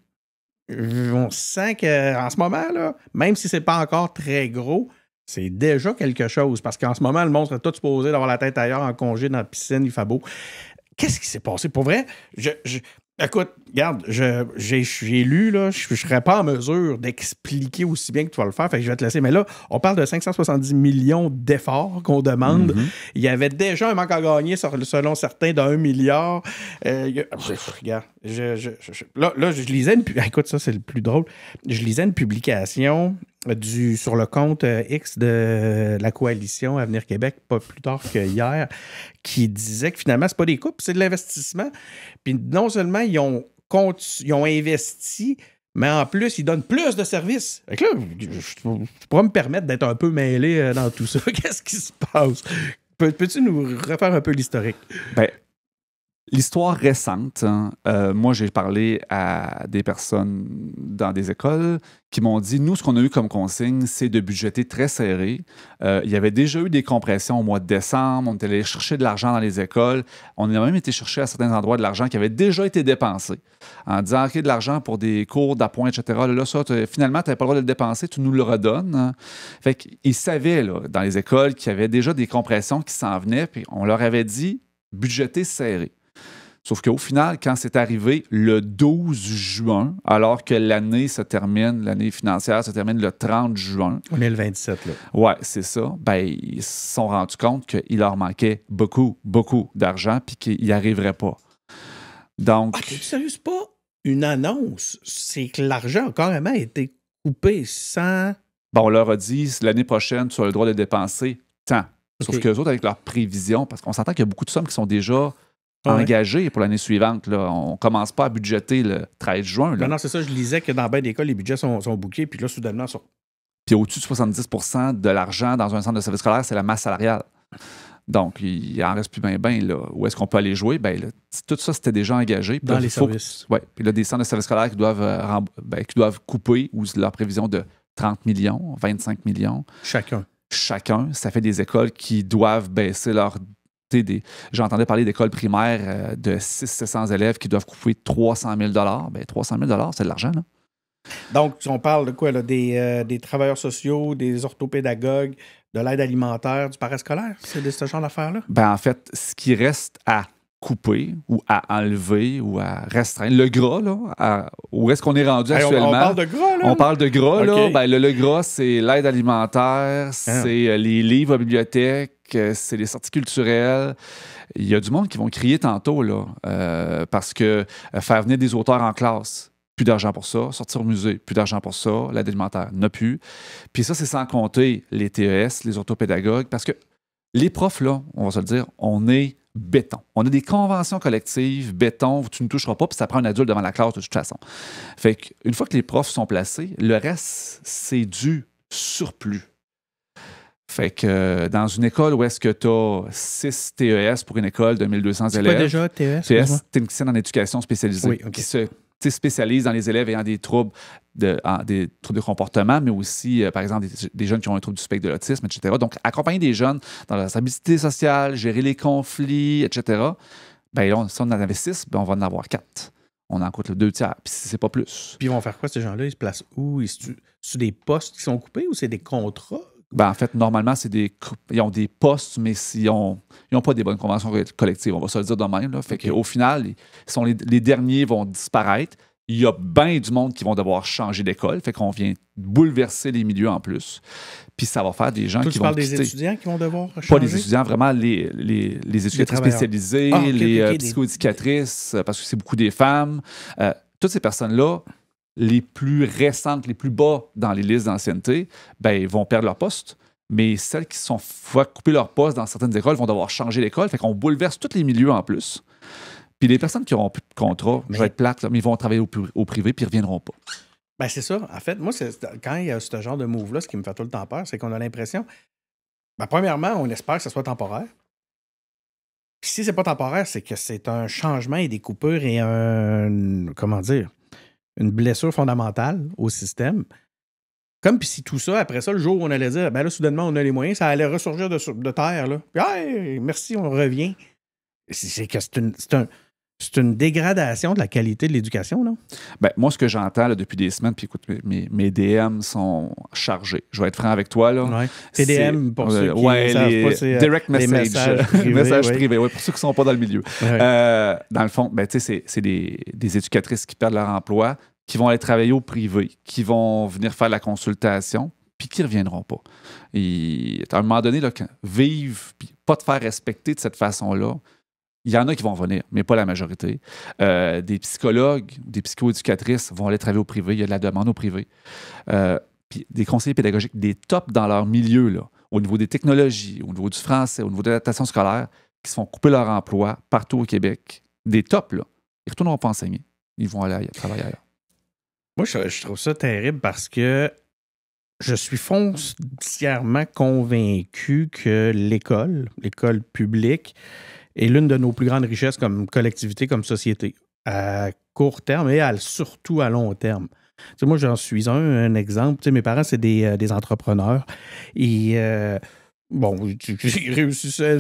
On sent qu'en ce moment, là, même si c'est pas encore très gros, c'est déjà quelque chose. Parce qu'en ce moment, le monde serait tout supposé d'avoir la tête ailleurs en congé dans la piscine, il fait beau. Qu'est-ce qui s'est passé? Pour vrai, écoute, regarde, j'ai lu, là, je ne serais pas en mesure d'expliquer aussi bien que tu vas le faire, fait que je vais te laisser. Mais là, on parle de 570 millions d'efforts qu'on demande. Il y avait déjà un manque à gagner, selon certains, d'1 milliard. Regarde, là, je lisais écoute, ça, c'est le plus drôle. Je lisais une publication sur le compte X de la coalition Avenir Québec, pas plus tard qu'hier, qui disait que finalement, c'est pas des coupes, c'est de l'investissement. Puis non seulement ils ont investi, mais en plus, ils donnent plus de services. Fait que là, je pourrais me permettre d'être un peu mêlé dans tout ça. Qu'est-ce qui se passe? Peux-tu nous refaire un peu l'historique? Ben, L'histoire récente, hein, moi, j'ai parlé à des personnes dans des écoles qui m'ont dit, nous, ce qu'on a eu comme consigne, c'est de budgéter très serré. Il y avait déjà eu des compressions au mois de décembre. On était allé chercher de l'argent dans les écoles. On a même été chercher à certains endroits de l'argent qui avait déjà été dépensé en disant, OK, de l'argent pour des cours d'appoint, etc. Là, ça, finalement, tu n'avais pas le droit de le dépenser, tu nous le redonnes. Hein. Fait qu'ils savaient, là, dans les écoles, qu'il y avait déjà des compressions qui s'en venaient, puis on leur avait dit, budgéter serré. Sauf qu'au final, quand c'est arrivé le 12 juin, alors que l'année financière se termine le 30 juin. On est le 27, là. Ouais, c'est ça. Ben, ils se sont rendus compte qu'il leur manquait beaucoup, beaucoup d'argent puis qu'ils n'y arriveraient pas. Donc. Ah, t'es sérieux? C'est pas une annonce. C'est que l'argent a carrément été coupé sans. Bon, on leur a dit, l'année prochaine, tu as le droit de dépenser tant. Sauf qu'eux autres, avec leurs prévisions, parce qu'on s'entend qu'il y a beaucoup de sommes qui sont déjà engagés pour l'année suivante. Là. On ne commence pas à budgéter le 13 juin. Là. Non, c'est ça. Je lisais que dans bien des cas, les budgets sont bookés, puis là, soudainement, Puis au-dessus de 70% de l'argent dans un centre de service scolaire, c'est la masse salariale. Donc, il en reste plus bien. Là. Où est-ce qu'on peut aller jouer? Ben, là, tout ça, c'était déjà engagé. Dans les services. Oui. Puis là, des centres de service scolaire qui doivent couper ou leur prévision de 30 millions, 25 millions. Chacun. Ça fait des écoles qui doivent baisser leur... J'entendais parler d'écoles primaires de 600-700 élèves qui doivent couper 300 000 Bien, 300 000 c'est de l'argent, là. Donc, on parle de quoi, là? Des travailleurs sociaux, des orthopédagogues, de l'aide alimentaire, du parascolaire? C'est de ce genre d'affaires-là? Ben, en fait, ce qui reste à couper ou à enlever ou à restreindre, le gras, là, où est-ce qu'on est rendu actuellement? On parle de gras, là? On parle de gras, okay. là. Ben, le gras, c'est l'aide alimentaire, c'est les livres à bibliothèque, c'est les sorties culturelles. Il y a du monde qui vont crier tantôt, là, parce que faire venir des auteurs en classe, plus d'argent pour ça. Sortir au musée, plus d'argent pour ça. L'aide alimentaire, n'a plus. Puis ça, c'est sans compter les TES, les orthopédagogues, parce que les profs, là, on va se le dire, on est béton. On a des conventions collectives, béton, tu ne toucheras pas, puis ça prend un adulte devant la classe de toute façon. Fait qu'une fois que les profs sont placés, le reste, c'est du surplus. Fait que dans une école où est-ce que tu as 6 TES pour une école de 1200 élèves... C'est quoi déjà, TES? TES, technicien en éducation spécialisée, oui, okay. qui se spécialise dans les élèves ayant des troubles de comportement, mais aussi, par exemple, des jeunes qui ont un trouble du spectre de l'autisme, etc. Donc, accompagner des jeunes dans leur stabilité sociale, gérer les conflits, etc. Bien, là, si on en avait 6, ben, on va en avoir 4. On en coûte le 2 tiers, puis c'est pas plus. Puis ils vont faire quoi, ces gens-là? Ils se placent où? C'est des postes qui sont coupés ou c'est des contrats? Ben, en fait, normalement, ils ont des postes, mais ils n'ont pas des bonnes conventions collectives. On va se le dire de même. Là. Fait qu'au final, les derniers vont disparaître. Il y a bien du monde qui vont devoir changer d'école. Fait qu'on vient bouleverser les milieux en plus. Puis ça va faire des gens qui vont quitter. Tu parles des étudiants qui vont devoir changer? Pas les étudiants, vraiment les éducatrices spécialisées, les psychoéducatrices, parce que c'est beaucoup des femmes. Toutes ces personnes-là, les plus récentes, les plus bas dans les listes d'ancienneté, ben, ils vont perdre leur poste. Mais celles qui sont couper leur poste dans certaines écoles vont devoir changer d'école. Fait qu'on bouleverse tous les milieux en plus. Puis les personnes qui n'auront plus de contrat, je vais être plate, là, mais ils vont travailler au privé puis ils ne reviendront pas. Ben c'est ça. En fait, moi, quand il y a ce genre de move-là, ce qui me fait tout le temps peur, c'est qu'on a l'impression... Ben, premièrement, on espère que ce soit temporaire. Puis si c'est pas temporaire, c'est que c'est un changement et des coupures et une blessure fondamentale au système. Comme puis si tout ça, après ça, le jour où on allait dire, ben là, soudainement, on a les moyens, ça allait ressurgir de terre. Là. Puis, hey, merci, on revient. C'est que c'est une dégradation de la qualité de l'éducation, non? Ben, moi, ce que j'entends là, depuis des semaines, puis écoute, mes DM sont chargés. Je vais être franc avec toi. Là. Ouais. TDM, pour ceux qui ne savent pas, c'est direct message. Message privé, ouais, pour ceux qui ne sont pas dans le milieu. Ouais. Dans le fond, ben, c'est des éducatrices qui perdent leur emploi, qui vont aller travailler au privé, qui vont venir faire la consultation, puis qui ne reviendront pas. Et à un moment donné, là, vivre, puis pas te faire respecter de cette façon-là, il y en a qui vont venir, mais pas la majorité. Des psychologues, des psychoéducatrices vont aller travailler au privé. Il y a de la demande au privé. Puis des conseillers pédagogiques, des tops dans leur milieu, là, au niveau des technologies, au niveau du français, au niveau de l'adaptation scolaire, qui se font couper leur emploi partout au Québec. Des tops, là. Ils ne retourneront pas enseigner. Ils vont aller travailler ailleurs. Moi, je trouve ça terrible parce que je suis foncièrement convaincu que l'école publique, est l'une de nos plus grandes richesses comme collectivité, comme société, à court terme et surtout à long terme. Tu sais, moi, j'en suis un exemple. Tu sais, mes parents, c'est des entrepreneurs. Et bon, j'ai réussi ça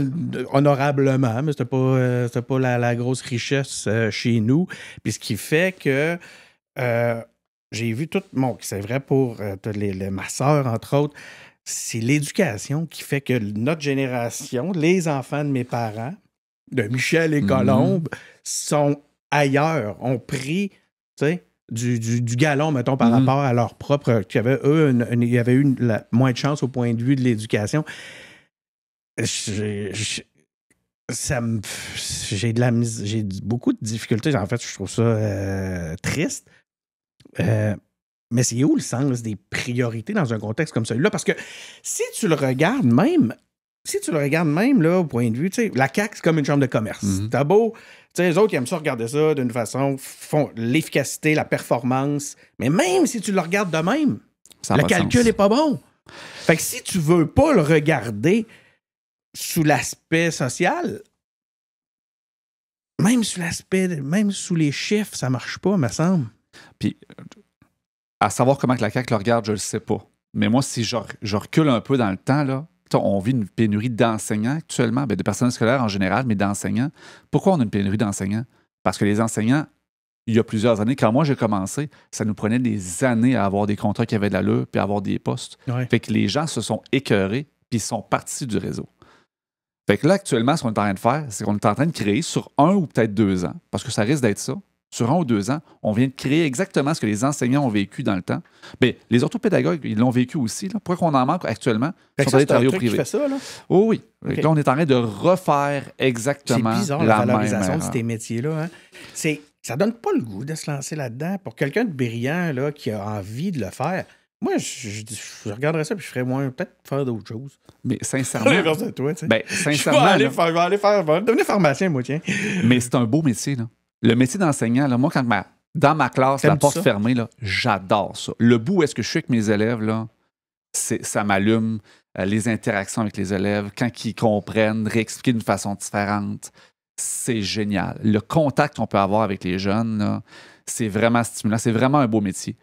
honorablement, mais c'était pas la grosse richesse chez nous. Puis ce qui fait que j'ai vu tout. Bon, c'est vrai pour ma sœur, entre autres. C'est l'éducation qui fait que notre génération, les enfants de mes parents, de Michel et Colombe, sont ailleurs, ont pris, tu sais, du galon, mettons, par rapport à leur propre... Qui avaient, eux, il y avait eu moins de chance au point de vue de l'éducation. J'ai beaucoup de difficultés. En fait, je trouve ça triste. Mais c'est où le sens des priorités dans un contexte comme celui-là? Parce que si tu le regardes même là, au point de vue, tu sais, la CAQ, c'est comme une chambre de commerce. T'as beau, tu sais, les autres, ils aiment ça regarder ça d'une façon, font l'efficacité, la performance. Mais même si tu le regardes de même, le calcul n'est pas bon. Fait que si tu veux pas le regarder sous l'aspect social, même sous les chiffres, ça marche pas, me semble. Puis, à savoir comment que la CAQ le regarde, je le sais pas. Mais moi, si je recule un peu dans le temps, là, on vit une pénurie d'enseignants actuellement, de personnel scolaire en général, mais d'enseignants. Pourquoi on a une pénurie d'enseignants? Parce que les enseignants, il y a plusieurs années, quand moi j'ai commencé, ça nous prenait des années à avoir des contrats qui avaient de l'allure puis à avoir des postes. Ouais. Fait que les gens se sont écœurés puis ils sont partis du réseau. Fait que là, actuellement, ce qu'on est en train de faire, c'est qu'on est en train de créer sur 1 ou peut-être 2 ans, parce que ça risque d'être ça, sur 1 ou 2 ans, on vient de créer exactement ce que les enseignants ont vécu dans le temps. Bien, les orthopédagogues, ils l'ont vécu aussi. Là. Pourquoi qu'on en manque actuellement? Ils sont allés travailler au privé. Qui fait ça, là? Oh, oui. Okay. Là, on est en train de refaire exactement c'est bizarre, la valorisation même de ces métiers-là. Hein? Ça donne pas le goût de se lancer là-dedans. Pour quelqu'un de brillant là, qui a envie de le faire, moi, je regarderais ça et je ferais peut-être faire d'autres choses. Mais sincèrement... l'inverse de toi, tu sais. Ben, sincèrement... Je vais devenir pharmacien, moi, tiens. Mais c'est un beau métier, là. Le métier d'enseignant, là, moi, quand dans ma classe, la porte fermée, là, j'adore ça. Le bout où est-ce que je suis avec mes élèves, là, ça m'allume. Les interactions avec les élèves, quand ils comprennent, réexpliquer d'une façon différente, c'est génial. Le contact qu'on peut avoir avec les jeunes, là, c'est vraiment stimulant. C'est vraiment un beau métier.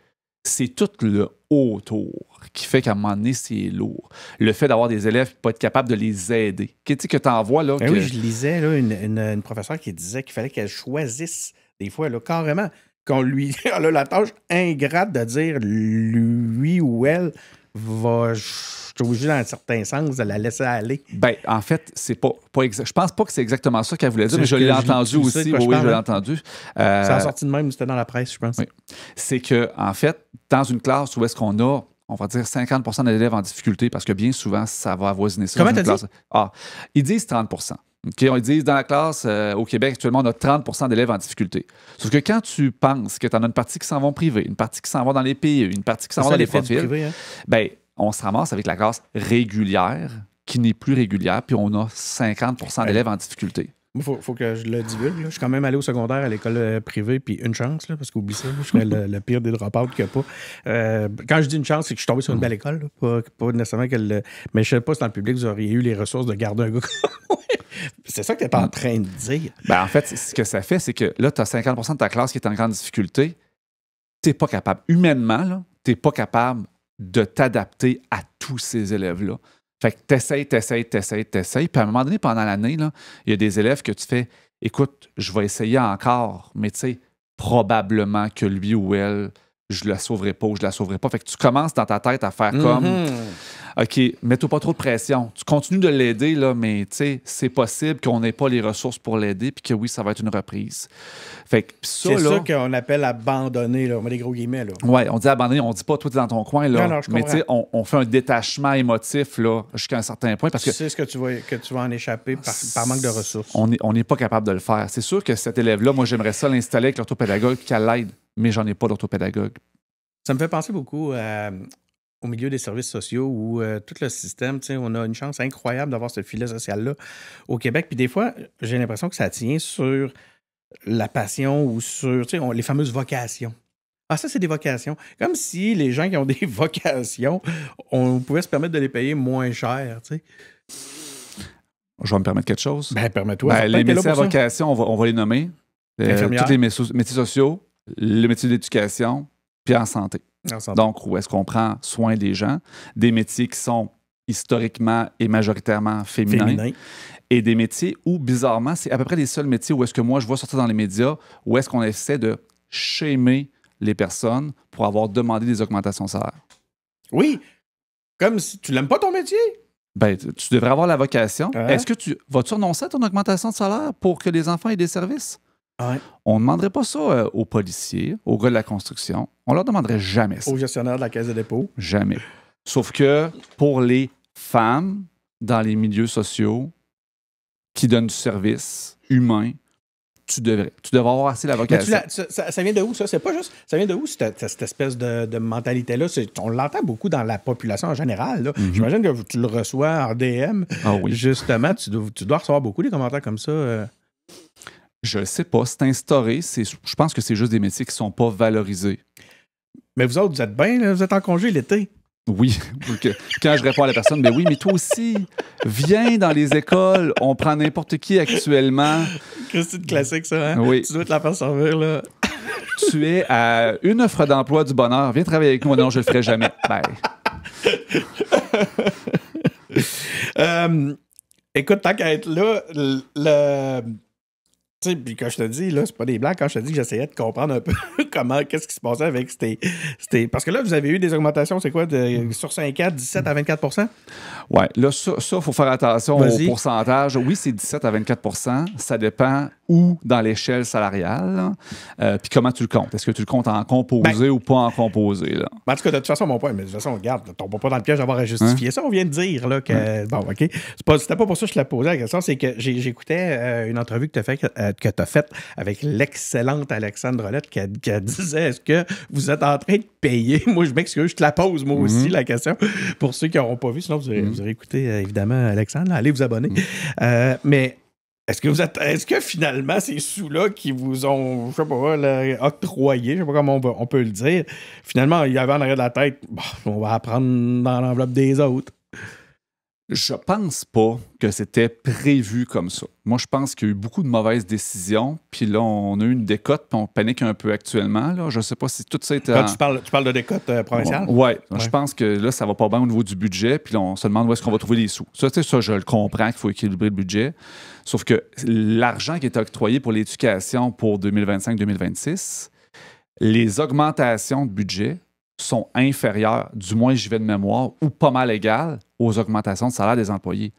C'est tout le autour qui fait qu'à un moment donné, c'est lourd. Le fait d'avoir des élèves et pas être capable de les aider. Que tu envoies, là... Oui, je lisais là, une professeure qui disait qu'il fallait qu'elle choisisse, des fois, là, carrément, qu'on lui... Elle a la tâche ingrate de dire lui ou elle va... Je suis obligé, dans un certain sens, de la laisser aller. Ben, en fait, c'est pas je pense pas que c'est exactement ça qu'elle voulait dire, mais je l'ai entendu aussi. Oui, je l'ai entendu. Ça a sorti de même, c'était dans la presse, je pense. Oui. C'est que, en fait, dans une classe où est-ce qu'on a, on va dire 50 d'élèves en difficulté, parce que bien souvent, ça va avoisiner ça. Comment t'as dit? Ils disent 30 Okay, ils disent dans la classe, au Québec, actuellement, on a 30 d'élèves en difficulté. Sauf que quand tu penses que tu en as une partie qui s'en vont privé, une partie qui s'en va dans les PE, une partie qui s'en va dans les profils, privé, hein? Ben, on se ramasse avec la classe régulière qui n'est plus régulière, puis on a 50 d'élèves en difficulté. Il faut que je le divulgue. Là. Je suis quand même allé au secondaire à l'école privée, puis une chance, là, parce qu'oublie ça, je serais le pire des drop-outs qu'il n'y a pas. Quand je dis une chance, c'est que je suis tombé sur une belle école. Là, pas nécessairement qu'elle... Mais je ne sais pas si dans le public, vous auriez eu les ressources de garder un gars comme moi. C'est ça que tu es en train de dire. Ben, en fait, ce que ça fait, c'est que là, tu as 50 de ta classe qui est en grande difficulté. Tu n'es pas capable, humainement, tu n'es pas capable de t'adapter à tous ces élèves-là. Fait que t'essayes. Puis à un moment donné, pendant l'année, il y a des élèves que tu fais, écoute, je vais essayer encore, mais tu sais, probablement que lui ou elle, je la sauverai pas ou je la sauverai pas. Fait que tu commences dans ta tête à faire comme, OK, mets-toi pas trop de pression. Tu continues de l'aider, là, mais tu sais, c'est possible qu'on n'ait pas les ressources pour l'aider puis que oui, ça va être une reprise. Fait que c'est ça qu'on appelle abandonner, là. On met des gros guillemets, là. Oui, on dit abandonner, on dit pas toi, t'es dans ton coin, là. Non, mais tu sais, on fait un détachement émotif, là, jusqu'à un certain point. Parce tu que sais ce que tu vas en échapper par manque de ressources. On n'est pas capable de le faire. C'est sûr que cet élève-là, moi, j'aimerais ça l'installer avec l'orthopédagogue qu'elle l'aide, mais j'en ai pas d'orthopédagogue. Ça me fait penser beaucoup au milieu des services sociaux où tout le système, on a une chance incroyable d'avoir ce filet social-là au Québec. Puis des fois, j'ai l'impression que ça tient sur la passion ou sur les fameuses vocations. Ah, ça, c'est des vocations. Comme si les gens qui ont des vocations, on pouvait se permettre de les payer moins cher, tu sais. Je vais me permettre quelque chose. Ben, permets-toi. Ben, les métiers à vocation, on va les nommer. Infirmière. Tous les métiers sociaux, le métier d'éducation, puis en santé. Donc, où est-ce qu'on prend soin des gens, des métiers qui sont historiquement et majoritairement féminins. Et des métiers où, bizarrement, c'est à peu près les seuls métiers où est-ce que moi, je vois sortir dans les médias, où est-ce qu'on essaie de shamer les personnes pour avoir demandé des augmentations de salaire. Oui, comme si tu l'aimes pas ton métier. Ben, tu devrais avoir la vocation. Est-ce que vas-tu renoncer à ton augmentation de salaire pour que les enfants aient des services? Ouais. On ne demanderait pas ça aux policiers, aux gars de la construction. On leur demanderait jamais ça. Aux gestionnaires de la caisse de dépôt. Jamais. Sauf que pour les femmes dans les milieux sociaux qui donnent du service humain, tu devrais avoir assez la vocation. Ça vient de où, ça? C'est pas juste... Ça vient de où, cette espèce de mentalité-là? On l'entend beaucoup dans la population en général. Là. J'imagine que tu le reçois en DM. Ah oui. Justement, tu dois recevoir beaucoup des commentaires comme ça. Je ne sais pas. C'est instauré. Je pense que c'est juste des métiers qui ne sont pas valorisés. Mais vous autres, vous êtes bien, là, vous êtes en congé l'été. Oui. Quand je réponds à la personne, mais oui, mais toi aussi, viens dans les écoles. On prend n'importe qui actuellement. C'est une classique, ça, hein? Oui. Tu dois te la faire servir, là. Tu es à une offre d'emploi du bonheur. Viens travailler avec moi. Non, je le ferai jamais. Ben. Écoute, tant qu'à être là, tu sais, puis quand je te dis, là, c'est pas des blagues, quand je te dis que j'essayais de comprendre un peu qu'est-ce qui se passait avec parce que là, vous avez eu des augmentations, c'est quoi, sur 5 ans, 17 à 24 %? Oui, là, ça, il faut faire attention au pourcentage. Oui, c'est 17 à 24 %. Ça dépend où dans l'échelle salariale. Puis comment tu le comptes. Est-ce que tu le comptes en composé ou pas en composé? Là? En tout cas, de toute façon, mon point, mais de toute façon, regarde, ne tombe pas dans le piège d'avoir à justifier ça. On vient de dire là, que. Bon, OK. C'était pas pour ça que je te la posais la question, c'est que j'écoutais une entrevue que tu as faite avec l'excellente Alexandre Rolette qui disait est-ce que vous êtes en train de payer? Moi, je m'excuse, je te la pose, moi aussi, la question. Pour ceux qui n'auront pas vu, sinon vous aurez écouté, évidemment, Alexandre. Là, allez vous abonner. Mais. Est-ce que finalement, ces sous-là qui vous ont, je sais pas, là, octroyé, je sais pas comment on peut le dire, finalement, il y avait en arrière de la tête, on va apprendre dans l'enveloppe des autres? Je pense pas que c'était prévu comme ça. Moi, je pense qu'il y a eu beaucoup de mauvaises décisions, puis là, on a eu une décote, puis on panique un peu actuellement. Là. Je sais pas si tout ça était... Tu parles de décote provinciale? Oui, je pense que là, ça va pas bien au niveau du budget, puis là, on se demande où est-ce qu'on va trouver les sous. Ça, je le comprends qu'il faut équilibrer le budget, sauf que l'argent qui est octroyé pour l'éducation pour 2025-2026, les augmentations de budget sont inférieures, du moins j'y vais de mémoire, ou pas mal égales aux augmentations de salaire des employés.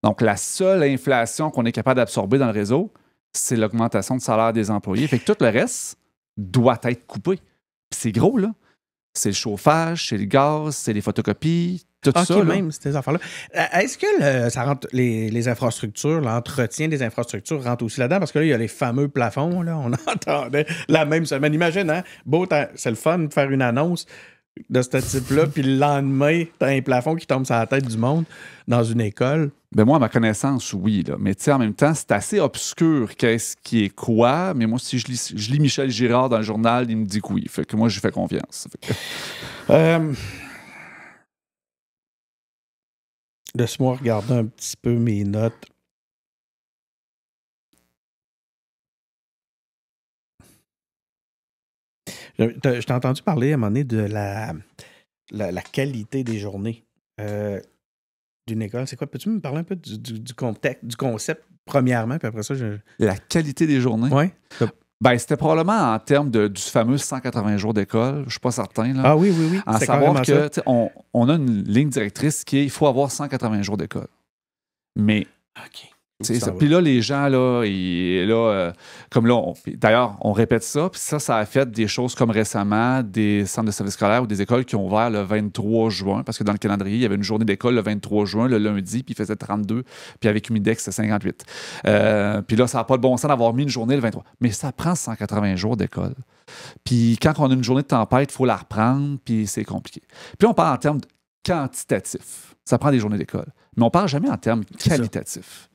Donc, la seule inflation qu'on est capable d'absorber dans le réseau, c'est l'augmentation de salaire des employés. Fait que tout le reste doit être coupé. Puis c'est gros, là. C'est le chauffage, c'est le gaz, c'est les photocopies, tout ça. OK, même ces affaires-là. Est-ce que ça rentre les infrastructures, l'entretien des infrastructures rentre aussi là-dedans? Parce que là, il y a les fameux plafonds, là. On entendait la même semaine. Imagine, hein? C'est le fun de faire une annonce de ce type-là, puis le lendemain, t'as un plafond qui tombe sur la tête du monde dans une école. Ben moi, à ma connaissance, oui. Là. Mais tu sais, en même temps, c'est assez obscur qu'est-ce qui est quoi. Mais moi, si je lis Michel Girard dans le journal, il me dit que oui. Fait que moi, j'y fais confiance. Laisse-moi regarder un petit peu mes notes. Je t'ai entendu parler à un moment donné de la qualité des journées d'une école. C'est quoi? Peux-tu me parler un peu du concept, premièrement, puis après ça, La qualité des journées? Oui. Ben, c'était probablement en termes du fameux 180 jours d'école. Je ne suis pas certain. Là. Ah oui. En savoir que on a une ligne directrice qui est il faut avoir 180 jours d'école. Mais... OK. Puis là, les gens, là, comme là, d'ailleurs, on répète ça, puis ça a fait des choses comme récemment, des centres de services scolaires ou des écoles qui ont ouvert le 23 juin, parce que dans le calendrier, il y avait une journée d'école le 23 juin, le lundi, puis il faisait 32, puis avec Humidex, c'était 58. Puis là, ça n'a pas de bon sens d'avoir mis une journée le 23. Mais ça prend 180 jours d'école. Puis quand on a une journée de tempête, il faut la reprendre, puis c'est compliqué. Puis on parle en termes quantitatifs. Ça prend des journées d'école. Mais on parle jamais en termes qualitatifs.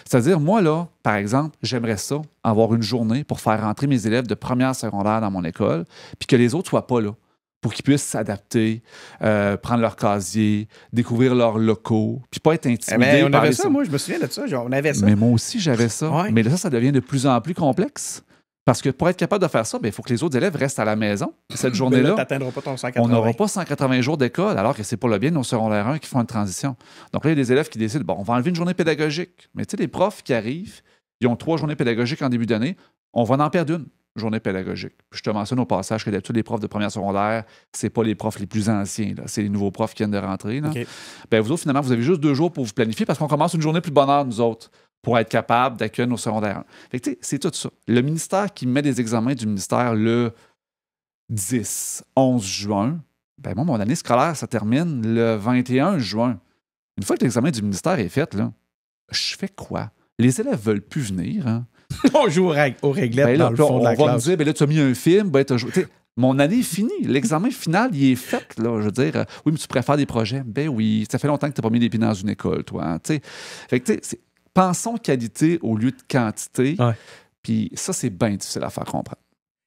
C'est-à-dire, moi, là, par exemple, j'aimerais ça, avoir une journée pour faire rentrer mes élèves de première secondaire dans mon école, puis que les autres ne soient pas là. pour qu'ils puissent s'adapter, prendre leur casier, découvrir leurs locaux, puis pas être intimidés. On avait ça, moi, je me souviens de ça. Genre, on avait ça. Mais moi aussi, j'avais ça. Ouais. Mais là, ça devient de plus en plus complexe. Parce que pour être capable de faire ça, il faut que les autres élèves restent à la maison. Cette journée-là, tu n'atteindras pas ton 180. on n'aura pas 180 jours d'école, alors que c'est pour le bien de nos secondaires 1 qui font une transition. Donc là, il y a des élèves qui décident, bon, on va enlever une journée pédagogique. Mais tu sais, les profs qui arrivent, ils ont 3 journées pédagogiques en début d'année, on va en perdre une journée pédagogique. Puis je te mentionne au passage que d'habitude, les profs de première secondaire, c'est pas les profs les plus anciens, là. C'est les nouveaux profs qui viennent de rentrer. Là. Okay. Ben, vous autres, finalement, vous avez juste 2 jours pour vous planifier parce qu'on commence une journée plus bonne heure, nous autres, pour être capable d'accueillir nos secondaires 1. Fait que, tu sais, c'est tout ça. Le ministère qui met des examens du ministère le 10, 11 juin, ben moi, mon année scolaire, ça termine le 21 juin. Une fois que l'examen du ministère est fait, là, je fais quoi? Les élèves veulent plus venir, hein? On joue aux réglettes Ben là, dans le fond de la on va me classe. dire, ben là, tu as mis un film, ben t'as joué. T'sais, mon année est finie. L'examen final, il est fait. Là. Je veux dire, oui, mais tu préfères des projets? Ben oui, ça fait longtemps que tu n'as pas mis les pieds dans une école, toi. Hein, fait que, pensons qualité au lieu de quantité. Ouais. Puis ça, c'est bien difficile à faire comprendre.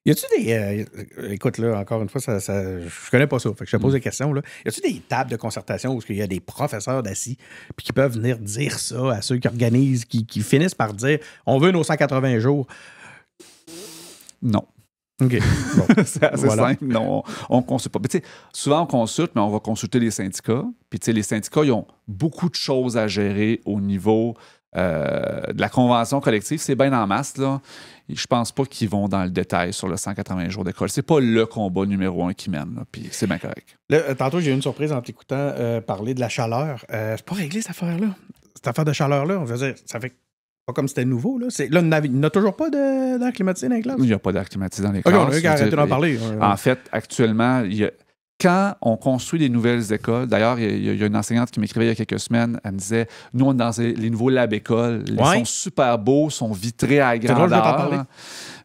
Y a-tu des. Écoute, là, encore une fois, je connais pas ça. Fait que je te pose des questions. Là. Y a-tu des tables de concertation où il y a des professeurs d'assis puis qui peuvent venir dire ça à ceux qui organisent, qui finissent par dire on veut nos 180 jours? Non. OK. Bon. C'est assez simple. Non, on ne consulte pas. Mais, souvent, on consulte, mais on va consulter les syndicats. Puis les syndicats, ils ont beaucoup de choses à gérer au niveau de la convention collective. C'est bien en masse, là. Et je pense pas qu'ils vont dans le détail sur le 180 jours d'école. C'est pas le combat numéro 1 qu'ils mènent, là, puis c'est bien correct. Là, tantôt, j'ai eu une surprise en t'écoutant parler de la chaleur. C'est pas réglé, cette affaire-là. Cette affaire de chaleur-là, on veut dire, ça fait pas comme c'était nouveau. Là, il n'y a toujours pas d'air climatisé dans les classes? Il n'y a pas d'air climatisé dans les OK, classes. on a qu'à arrêter d'en parler. En fait, actuellement, quand on construit des nouvelles écoles, d'ailleurs, il y a une enseignante qui m'écrivait il y a quelques semaines, elle me disait, nous, on est dans les nouveaux labs écoles, ils sont super beaux, sont vitrés à grandeur. C'est drôle, je vais t'en parler.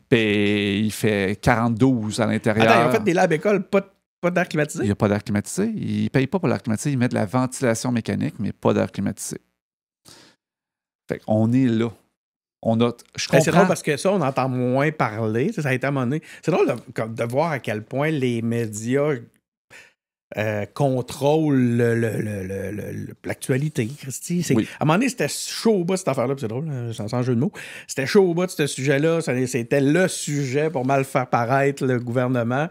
Puis il fait 42 à l'intérieur. Attends, en fait, des labs écoles, pas d'air climatisé? Il n'y a pas d'air climatisé. Ils ne payent pas pour l'air climatisé, ils mettent de la ventilation mécanique, mais pas d'air climatisé. Fait qu'on est là. C'est drôle parce que ça, on entend moins parler. Ça a été à un moment donné. C'est drôle de voir à quel point les médias contrôlent l'actualité, Christy. Oui. À un moment donné, c'était chaud au bas, cette affaire-là. C'est drôle, sans jeu de mots. C'était chaud au bas de ce sujet-là. C'était le sujet pour mal faire paraître le gouvernement.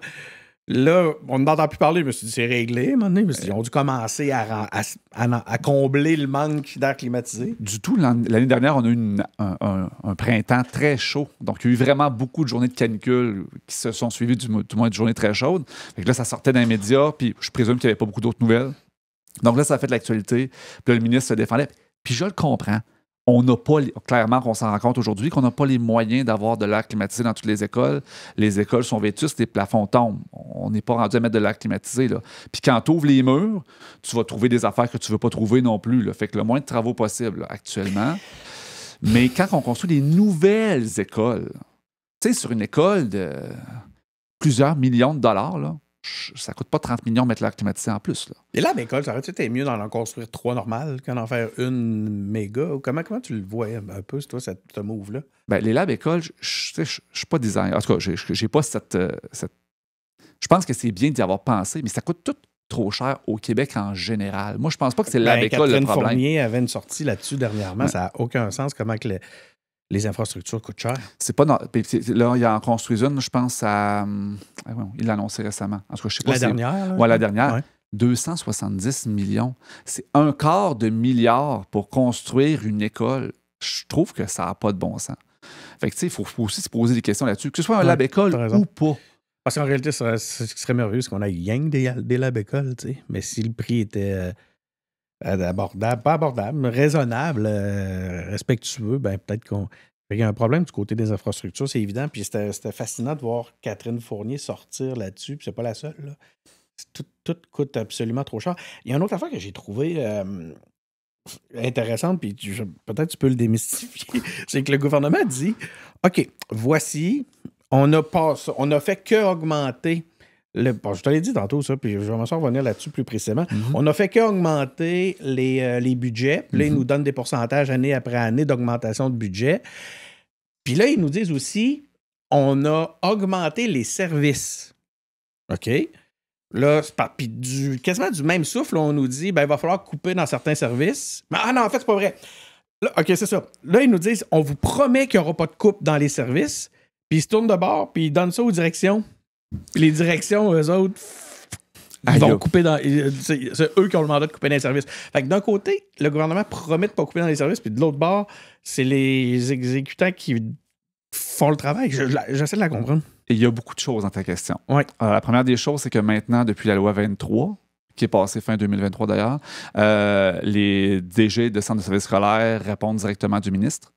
Là, on n'entend plus parler. Je me suis dit, c'est réglé, à un moment donné. Ils ont dû commencer à combler le manque d'air climatisé. Du tout. L'année dernière, on a eu un printemps très chaud. Donc, il y a eu vraiment beaucoup de journées de canicule qui se sont suivies du moins de journées très chaudes. Fait que là, ça sortait dans les médias, puis je présume qu'il n'y avait pas beaucoup d'autres nouvelles. Donc là, ça a fait de l'actualité. Puis là, le ministre se défendait. Puis je le comprends. On n'a pas, clairement qu'on s'en rend compte aujourd'hui, qu'on n'a pas les moyens d'avoir de l'air climatisé dans toutes les écoles. Les écoles sont vétustes, les plafonds tombent. On n'est pas rendu à mettre de l'air climatisé, là. Puis quand tu ouvres les murs, tu vas trouver des affaires que tu ne veux pas trouver non plus, là. Fait que le moins de travaux possible, là, actuellement. Mais quand on construit des nouvelles écoles, tu sais, sur une école de plusieurs millions de dollars, là, ça coûte pas 30 millions de mettre l'air climatisé en plus. Là. Et là, à l'école, ça aurait-tu été mieux d'en construire 3 normales qu'en faire une méga? Comment tu le vois un peu, toi, ce move-là? Ben, les labs écoles, je suis pas designer. En tout cas, j'ai pas cette. Je pense que c'est bien d'y avoir pensé, mais ça coûte tout trop cher au Québec en général. Moi, je pense pas que c'est le lab école le problème. Catherine Fournier avait une sortie là-dessus dernièrement. Ouais. Ça n'a aucun sens comment que les infrastructures coûtent cher. C'est pas. Là, il en construit une, je pense à. Il l'a annoncé récemment. En tout cas, je sais pas la dernière? Oui, la dernière. Ouais. 270 millions. C'est $250 million pour construire une école. Je trouve que ça n'a pas de bon sens. Fait que, tu sais, il faut aussi se poser des questions là-dessus. Que ce soit un lab école ou pas. Parce qu'en réalité, ce qui serait merveilleux, c'est qu'on ait rien que des lab écoles, tu sais. Mais si le prix était abordable, pas abordable, mais raisonnable, respectueux, ben peut-être qu'il y a un problème du côté des infrastructures, c'est évident. Puis c'était fascinant de voir Catherine Fournier sortir là-dessus, puis c'est pas la seule, là. Tout coûte absolument trop cher. Il y a une autre affaire que j'ai trouvée intéressante, puis peut-être tu peux le démystifier. C'est que le gouvernement dit OK, voici, on a fait qu'augmenter je te l'ai dit tantôt, ça, puis je vais m'en revenir là-dessus plus précisément. Mm-hmm. On a fait qu'augmenter les budgets. Puis là, ils nous donnent des pourcentages année après année d'augmentation de budget. Puis là, ils nous disent aussi on a augmenté les services. OK? Là, puis quasiment du même souffle, on nous dit, ben, il va falloir couper dans certains services. Mais, non, en fait, c'est pas vrai. Là, OK, c'est ça. Là, ils nous disent, on vous promet qu'il n'y aura pas de coupe dans les services. Puis ils se tournent de bord, puis ils donnent ça aux directions. Puis les directions, eux autres, ils vont couper dans... C'est eux qui ont le mandat de couper dans les services. Fait que d'un côté, le gouvernement promet de pas couper dans les services, puis de l'autre bord, c'est les exécutants qui font le travail. J'essaie de la comprendre. Et il y a beaucoup de choses dans ta question. Ouais. La première des choses, c'est que maintenant, depuis la loi 23, qui est passée fin 2023 d'ailleurs, les DG de centres de services scolaires répondent directement du ministre.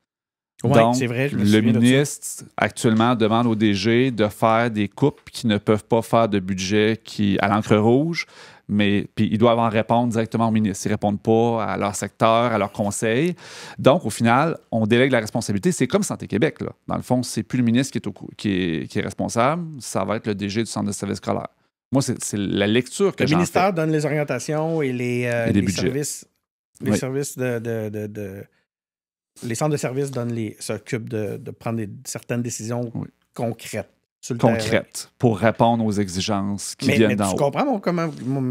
Oui, c'est vrai. Le ministre, actuellement, demande au DG de faire des coupes qui ne peuvent pas faire de budget à l'encre rouge, mais puis ils doivent en répondre directement au ministre. Ils ne répondent pas à leur secteur, à leur conseil. Donc, au final, on délègue la responsabilité. C'est comme Santé Québec, là. Dans le fond, c'est plus le ministre qui est responsable, ça va être le DG du centre de services scolaires. Moi, c'est la lecture que j'en fais. Le ministère donne les orientations et les services. Les services les centres de services s'occupent de prendre certaines décisions concrètes. Pour répondre aux exigences qui viennent d'en haut. Mais tu comprends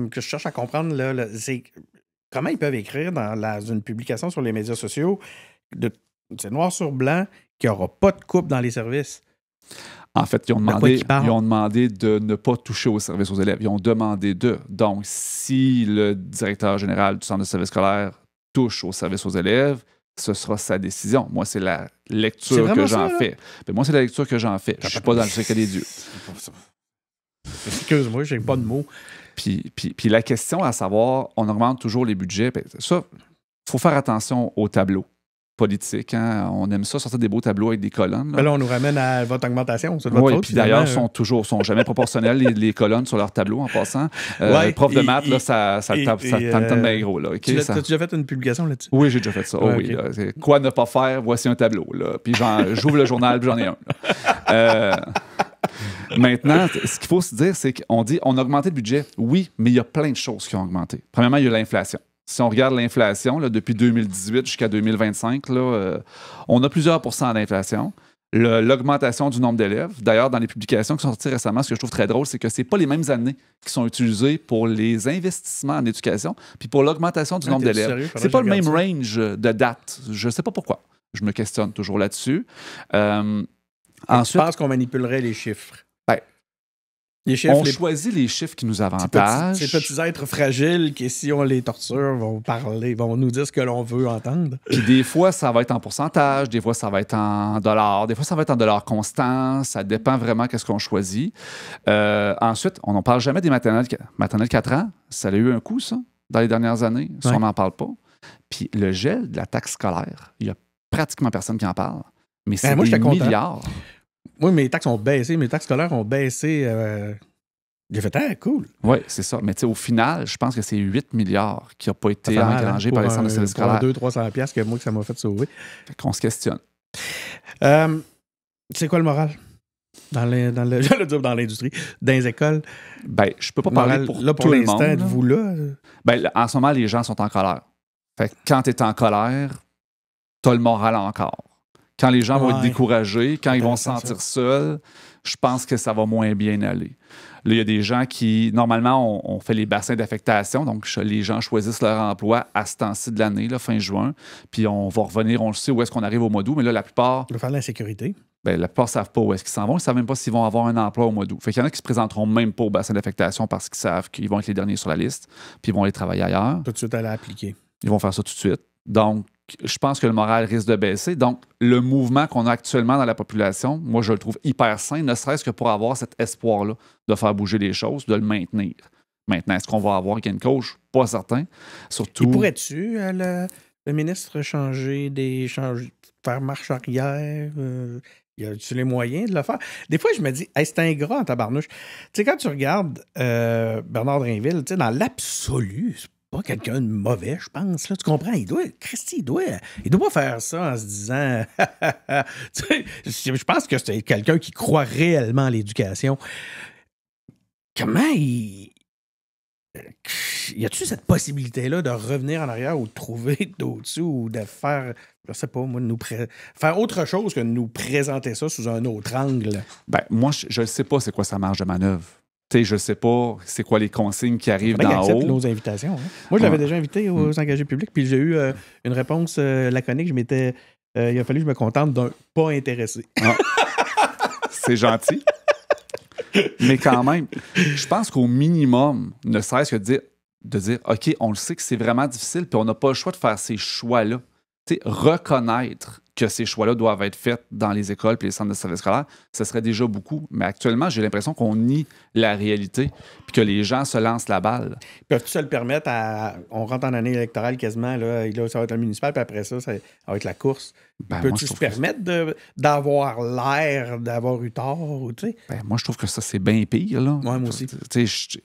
que je cherche à comprendre, là, c'est comment ils peuvent écrire dans une publication sur les médias sociaux, c'est noir sur blanc, qu'il n'y aura pas de coupe dans les services. En fait, ils ont demandé de ne pas toucher aux services aux élèves. Ils ont demandé de. Donc, si le directeur général du centre de service scolaire touche aux services aux élèves, ce sera sa décision. Moi, c'est la lecture que j'en fais. Mais moi, c'est la lecture que j'en fais. Je ne suis pas dans le secret des dieux. Excuse-moi, j'ai pas de mots. Puis la question à savoir, on augmente toujours les budgets. Ça, il faut faire attention aux tableaux politiques. Hein? On aime ça, sortir des beaux tableaux avec des colonnes. Là, on nous ramène à votre augmentation. C'est de votre faute, puis d'ailleurs, sont jamais proportionnelles, les colonnes sur leur tableau, en passant. Prof de maths, là, ça tente bien gros. Là, okay? T'as déjà fait une publication là-dessus? Oui, j'ai déjà fait ça. Là, quoi ne pas faire? Voici un tableau. Là. Puis j'ouvre le journal, puis j'en ai un. Maintenant, ce qu'il faut se dire, c'est qu'on dit on a augmenté le budget. Oui, mais il y a plein de choses qui ont augmenté. Premièrement, il y a l'inflation. Si on regarde l'inflation, là, depuis 2018 jusqu'à 2025, là, on a plusieurs pourcents d'inflation. L'augmentation du nombre d'élèves. D'ailleurs, dans les publications qui sont sorties récemment, ce que je trouve très drôle, c'est que ce n'est pas les mêmes années qui sont utilisées pour les investissements en éducation puis pour l'augmentation du nombre d'élèves. C'est pas le même range de date. Je ne sais pas pourquoi. Je me questionne toujours là-dessus. Ensuite, je pense qu'on manipulerait les chiffres. On choisit les chiffres qui nous avantagent. Ces petits êtres fragiles qui, si on les torture, vont parler, vont nous dire ce que l'on veut entendre. Puis des fois, ça va être en pourcentage, des fois, ça va être en dollars, des fois, ça va être en dollars constants. Ça dépend vraiment qu'est-ce qu'on choisit. Ensuite, on n'en parle jamais des maternelles 4 ans. Ça a eu un coût, ça, dans les dernières années. Ça, on n'en parle pas. Puis le gel de la taxe scolaire, il n'y a pratiquement personne qui en parle. Mais c'est des milliards. Oui, mes taxes ont baissé. Mes taxes scolaires ont baissé. J'ai fait, cool. Oui, c'est ça. Mais au final, je pense que c'est 8 milliards qui n'ont pas été engrangés par les centres de services scolaires. 200-300$ que moi, que ça m'a fait sauver. Fait qu'on se questionne. C'est quoi le moral? J'allais dire dans l'industrie, dans les écoles. Ben, je peux pas parler pour tout le monde. Êtes-vous là? Ben, en ce moment, les gens sont en colère. Fait que quand tu es en colère, tu as le moral encore. Quand les gens vont être découragés, quand ils vont se sentir seuls, je pense que ça va moins bien aller. Là, il y a des gens qui, normalement, on fait les bassins d'affectation, donc les gens choisissent leur emploi à ce temps-ci de l'année, là, fin juin, puis on va revenir, on le sait où est-ce qu'on arrive au mois d'août, mais là, la plupart... Il va faire de l'insécurité. Ben, la plupart ne savent pas où est-ce qu'ils s'en vont, ils ne savent même pas s'ils vont avoir un emploi au mois d'août. Fait qu'il y en a qui ne se présenteront même pas au bassin d'affectation parce qu'ils savent qu'ils vont être les derniers sur la liste, puis ils vont aller travailler ailleurs. Tout de suite, aller appliquer. Ils vont faire ça tout de suite. Donc, je pense que le moral risque de baisser. Donc, le mouvement qu'on a actuellement dans la population, moi, je le trouve hyper sain, ne serait-ce que pour avoir cet espoir-là de faire bouger les choses, de le maintenir. Maintenant, est-ce qu'on va avoir gain de cause? Pas certain. Surtout... Et pourrais-tu, le ministre, faire marche arrière? Y a-tu les moyens de le faire? Des fois, je me dis, hey, c'est ingrat en tabarnouche. Tu sais, quand tu regardes Bernard Drinville, tu sais, dans l'absolu, pas quelqu'un de mauvais, je pense. Là, tu comprends? Christy, il doit pas faire ça en se disant... je pense que c'est quelqu'un qui croit réellement à l'éducation. Comment y a-tu cette possibilité-là de revenir en arrière ou de trouver d'autres sous ou de faire, je sais pas, moi, faire autre chose que de nous présenter ça sous un autre angle? Ben, moi, je ne sais pas c'est quoi sa marge de manœuvre. je sais pas c'est quoi les consignes qui arrivent Il d'en accepte haut. nos invitations. Hein. Moi, je l'avais déjà invité aux engagés publics, puis j'ai eu une réponse laconique. Il a fallu que je me contente d'un pas intéressé. Ah. C'est gentil. Mais quand même, je pense qu'au minimum, ne serait-ce que de dire OK, on le sait que c'est vraiment difficile, puis on n'a pas le choix de faire ces choix-là. Reconnaître que ces choix-là doivent être faits dans les écoles et les centres de services scolaires, ce serait déjà beaucoup. Mais actuellement, j'ai l'impression qu'on nie la réalité puis que les gens se lancent la balle. Peuvent-tu se le permettre on rentre en année électorale quasiment, là, ça va être le municipal, puis après ça va être la course. Peux-tu se permettre d'avoir l'air d'avoir eu tort? Moi, je trouve que ça, c'est bien pire. Là. Ouais, moi aussi. Je suis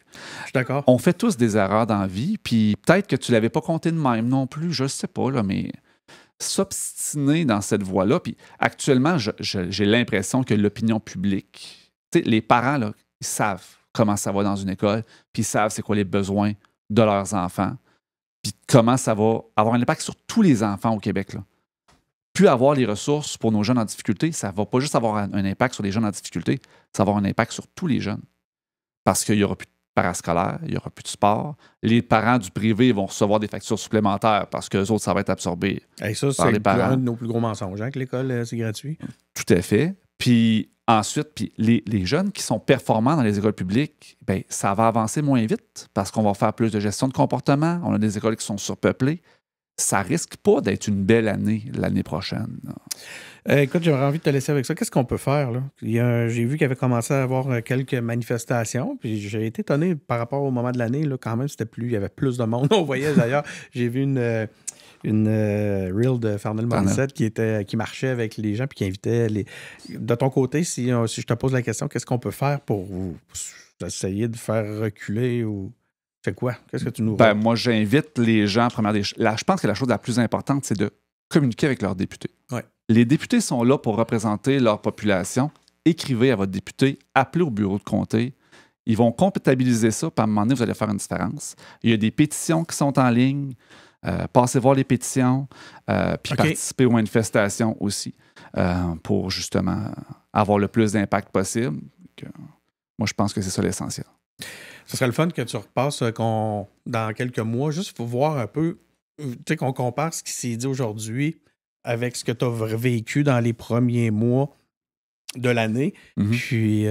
d'accord. On fait tous des erreurs dans la vie, puis peut-être que tu l'avais pas compté de même non plus, je sais pas, là, mais s'obstiner dans cette voie-là. Puis actuellement, j'ai l'impression que l'opinion publique, les parents, là, ils savent comment ça va dans une école, puis ils savent c'est quoi les besoins de leurs enfants, puis comment ça va avoir un impact sur tous les enfants au Québec. Là. Puis avoir les ressources pour nos jeunes en difficulté, ça va pas juste avoir un impact sur les jeunes en difficulté, ça va avoir un impact sur tous les jeunes. Parce qu'il n'y aura plus de parascolaire, il n'y aura plus de sport. Les parents du privé vont recevoir des factures supplémentaires parce qu'eux autres, ça va être absorbé par les parents. C'est un de nos plus gros mensonges, hein, que l'école, c'est gratuit. Tout à fait. Puis ensuite, les jeunes qui sont performants dans les écoles publiques, bien, ça va avancer moins vite parce qu'on va faire plus de gestion de comportement. On a des écoles qui sont surpeuplées. Ça risque pas d'être une belle année l'année prochaine. Écoute, j'aurais envie de te laisser avec ça. Qu'est-ce qu'on peut faire, là? J'ai vu qu'il avait commencé à avoir quelques manifestations, puis j'ai été étonné par rapport au moment de l'année, là, quand même, il y avait plus de monde. On voyait d'ailleurs, j'ai vu une reel de Farnell Morissette qui marchait avec les gens puis qui invitait les. De ton côté, si je te pose la question, qu'est-ce qu'on peut faire pour essayer de faire reculer ou. C'est quoi? Qu'est-ce que tu nous vois? Moi, j'invite les gens, je pense que la chose la plus importante, c'est de communiquer avec leurs députés. Ouais. Les députés sont là pour représenter leur population. Écrivez à votre député, appelez au bureau de comté. Ils vont comptabiliser ça, puis à un moment donné, vous allez faire une différence. Il y a des pétitions qui sont en ligne. Passez voir les pétitions, puis participer aux manifestations aussi, pour justement avoir le plus d'impact possible. Moi, je pense que c'est ça l'essentiel. Ce serait le fun que tu repasses dans quelques mois, juste pour voir un peu, tu sais, qu'on compare ce qui s'est dit aujourd'hui avec ce que tu as vécu dans les premiers mois de l'année, puis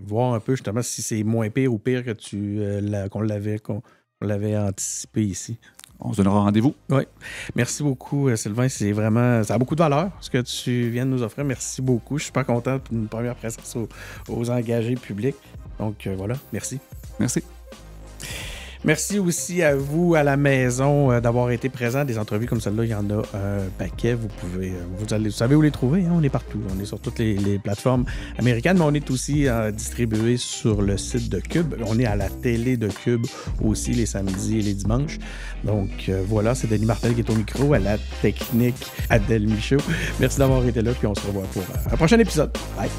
voir un peu justement si c'est moins pire ou pire que qu'on l'avait anticipé ici. On se donnera rendez-vous. Oui. Merci beaucoup, Sylvain. Ça a beaucoup de valeur, ce que tu viens de nous offrir. Merci beaucoup. Je suis super content d'une première présence aux engagés publics. Donc, voilà. Merci. Merci. Merci aussi à vous à la maison d'avoir été présents. Des entrevues comme celle-là, il y en a un paquet. Vous savez où les trouver. Hein? On est partout. On est sur toutes les plateformes américaines, mais on est aussi distribué sur le site de Cube. On est à la télé de Cube aussi les samedis et les dimanches. Donc voilà, c'est Denis Martel qui est au micro, à la technique Adèle Michaud. Merci d'avoir été là, puis on se revoit pour un prochain épisode. Bye!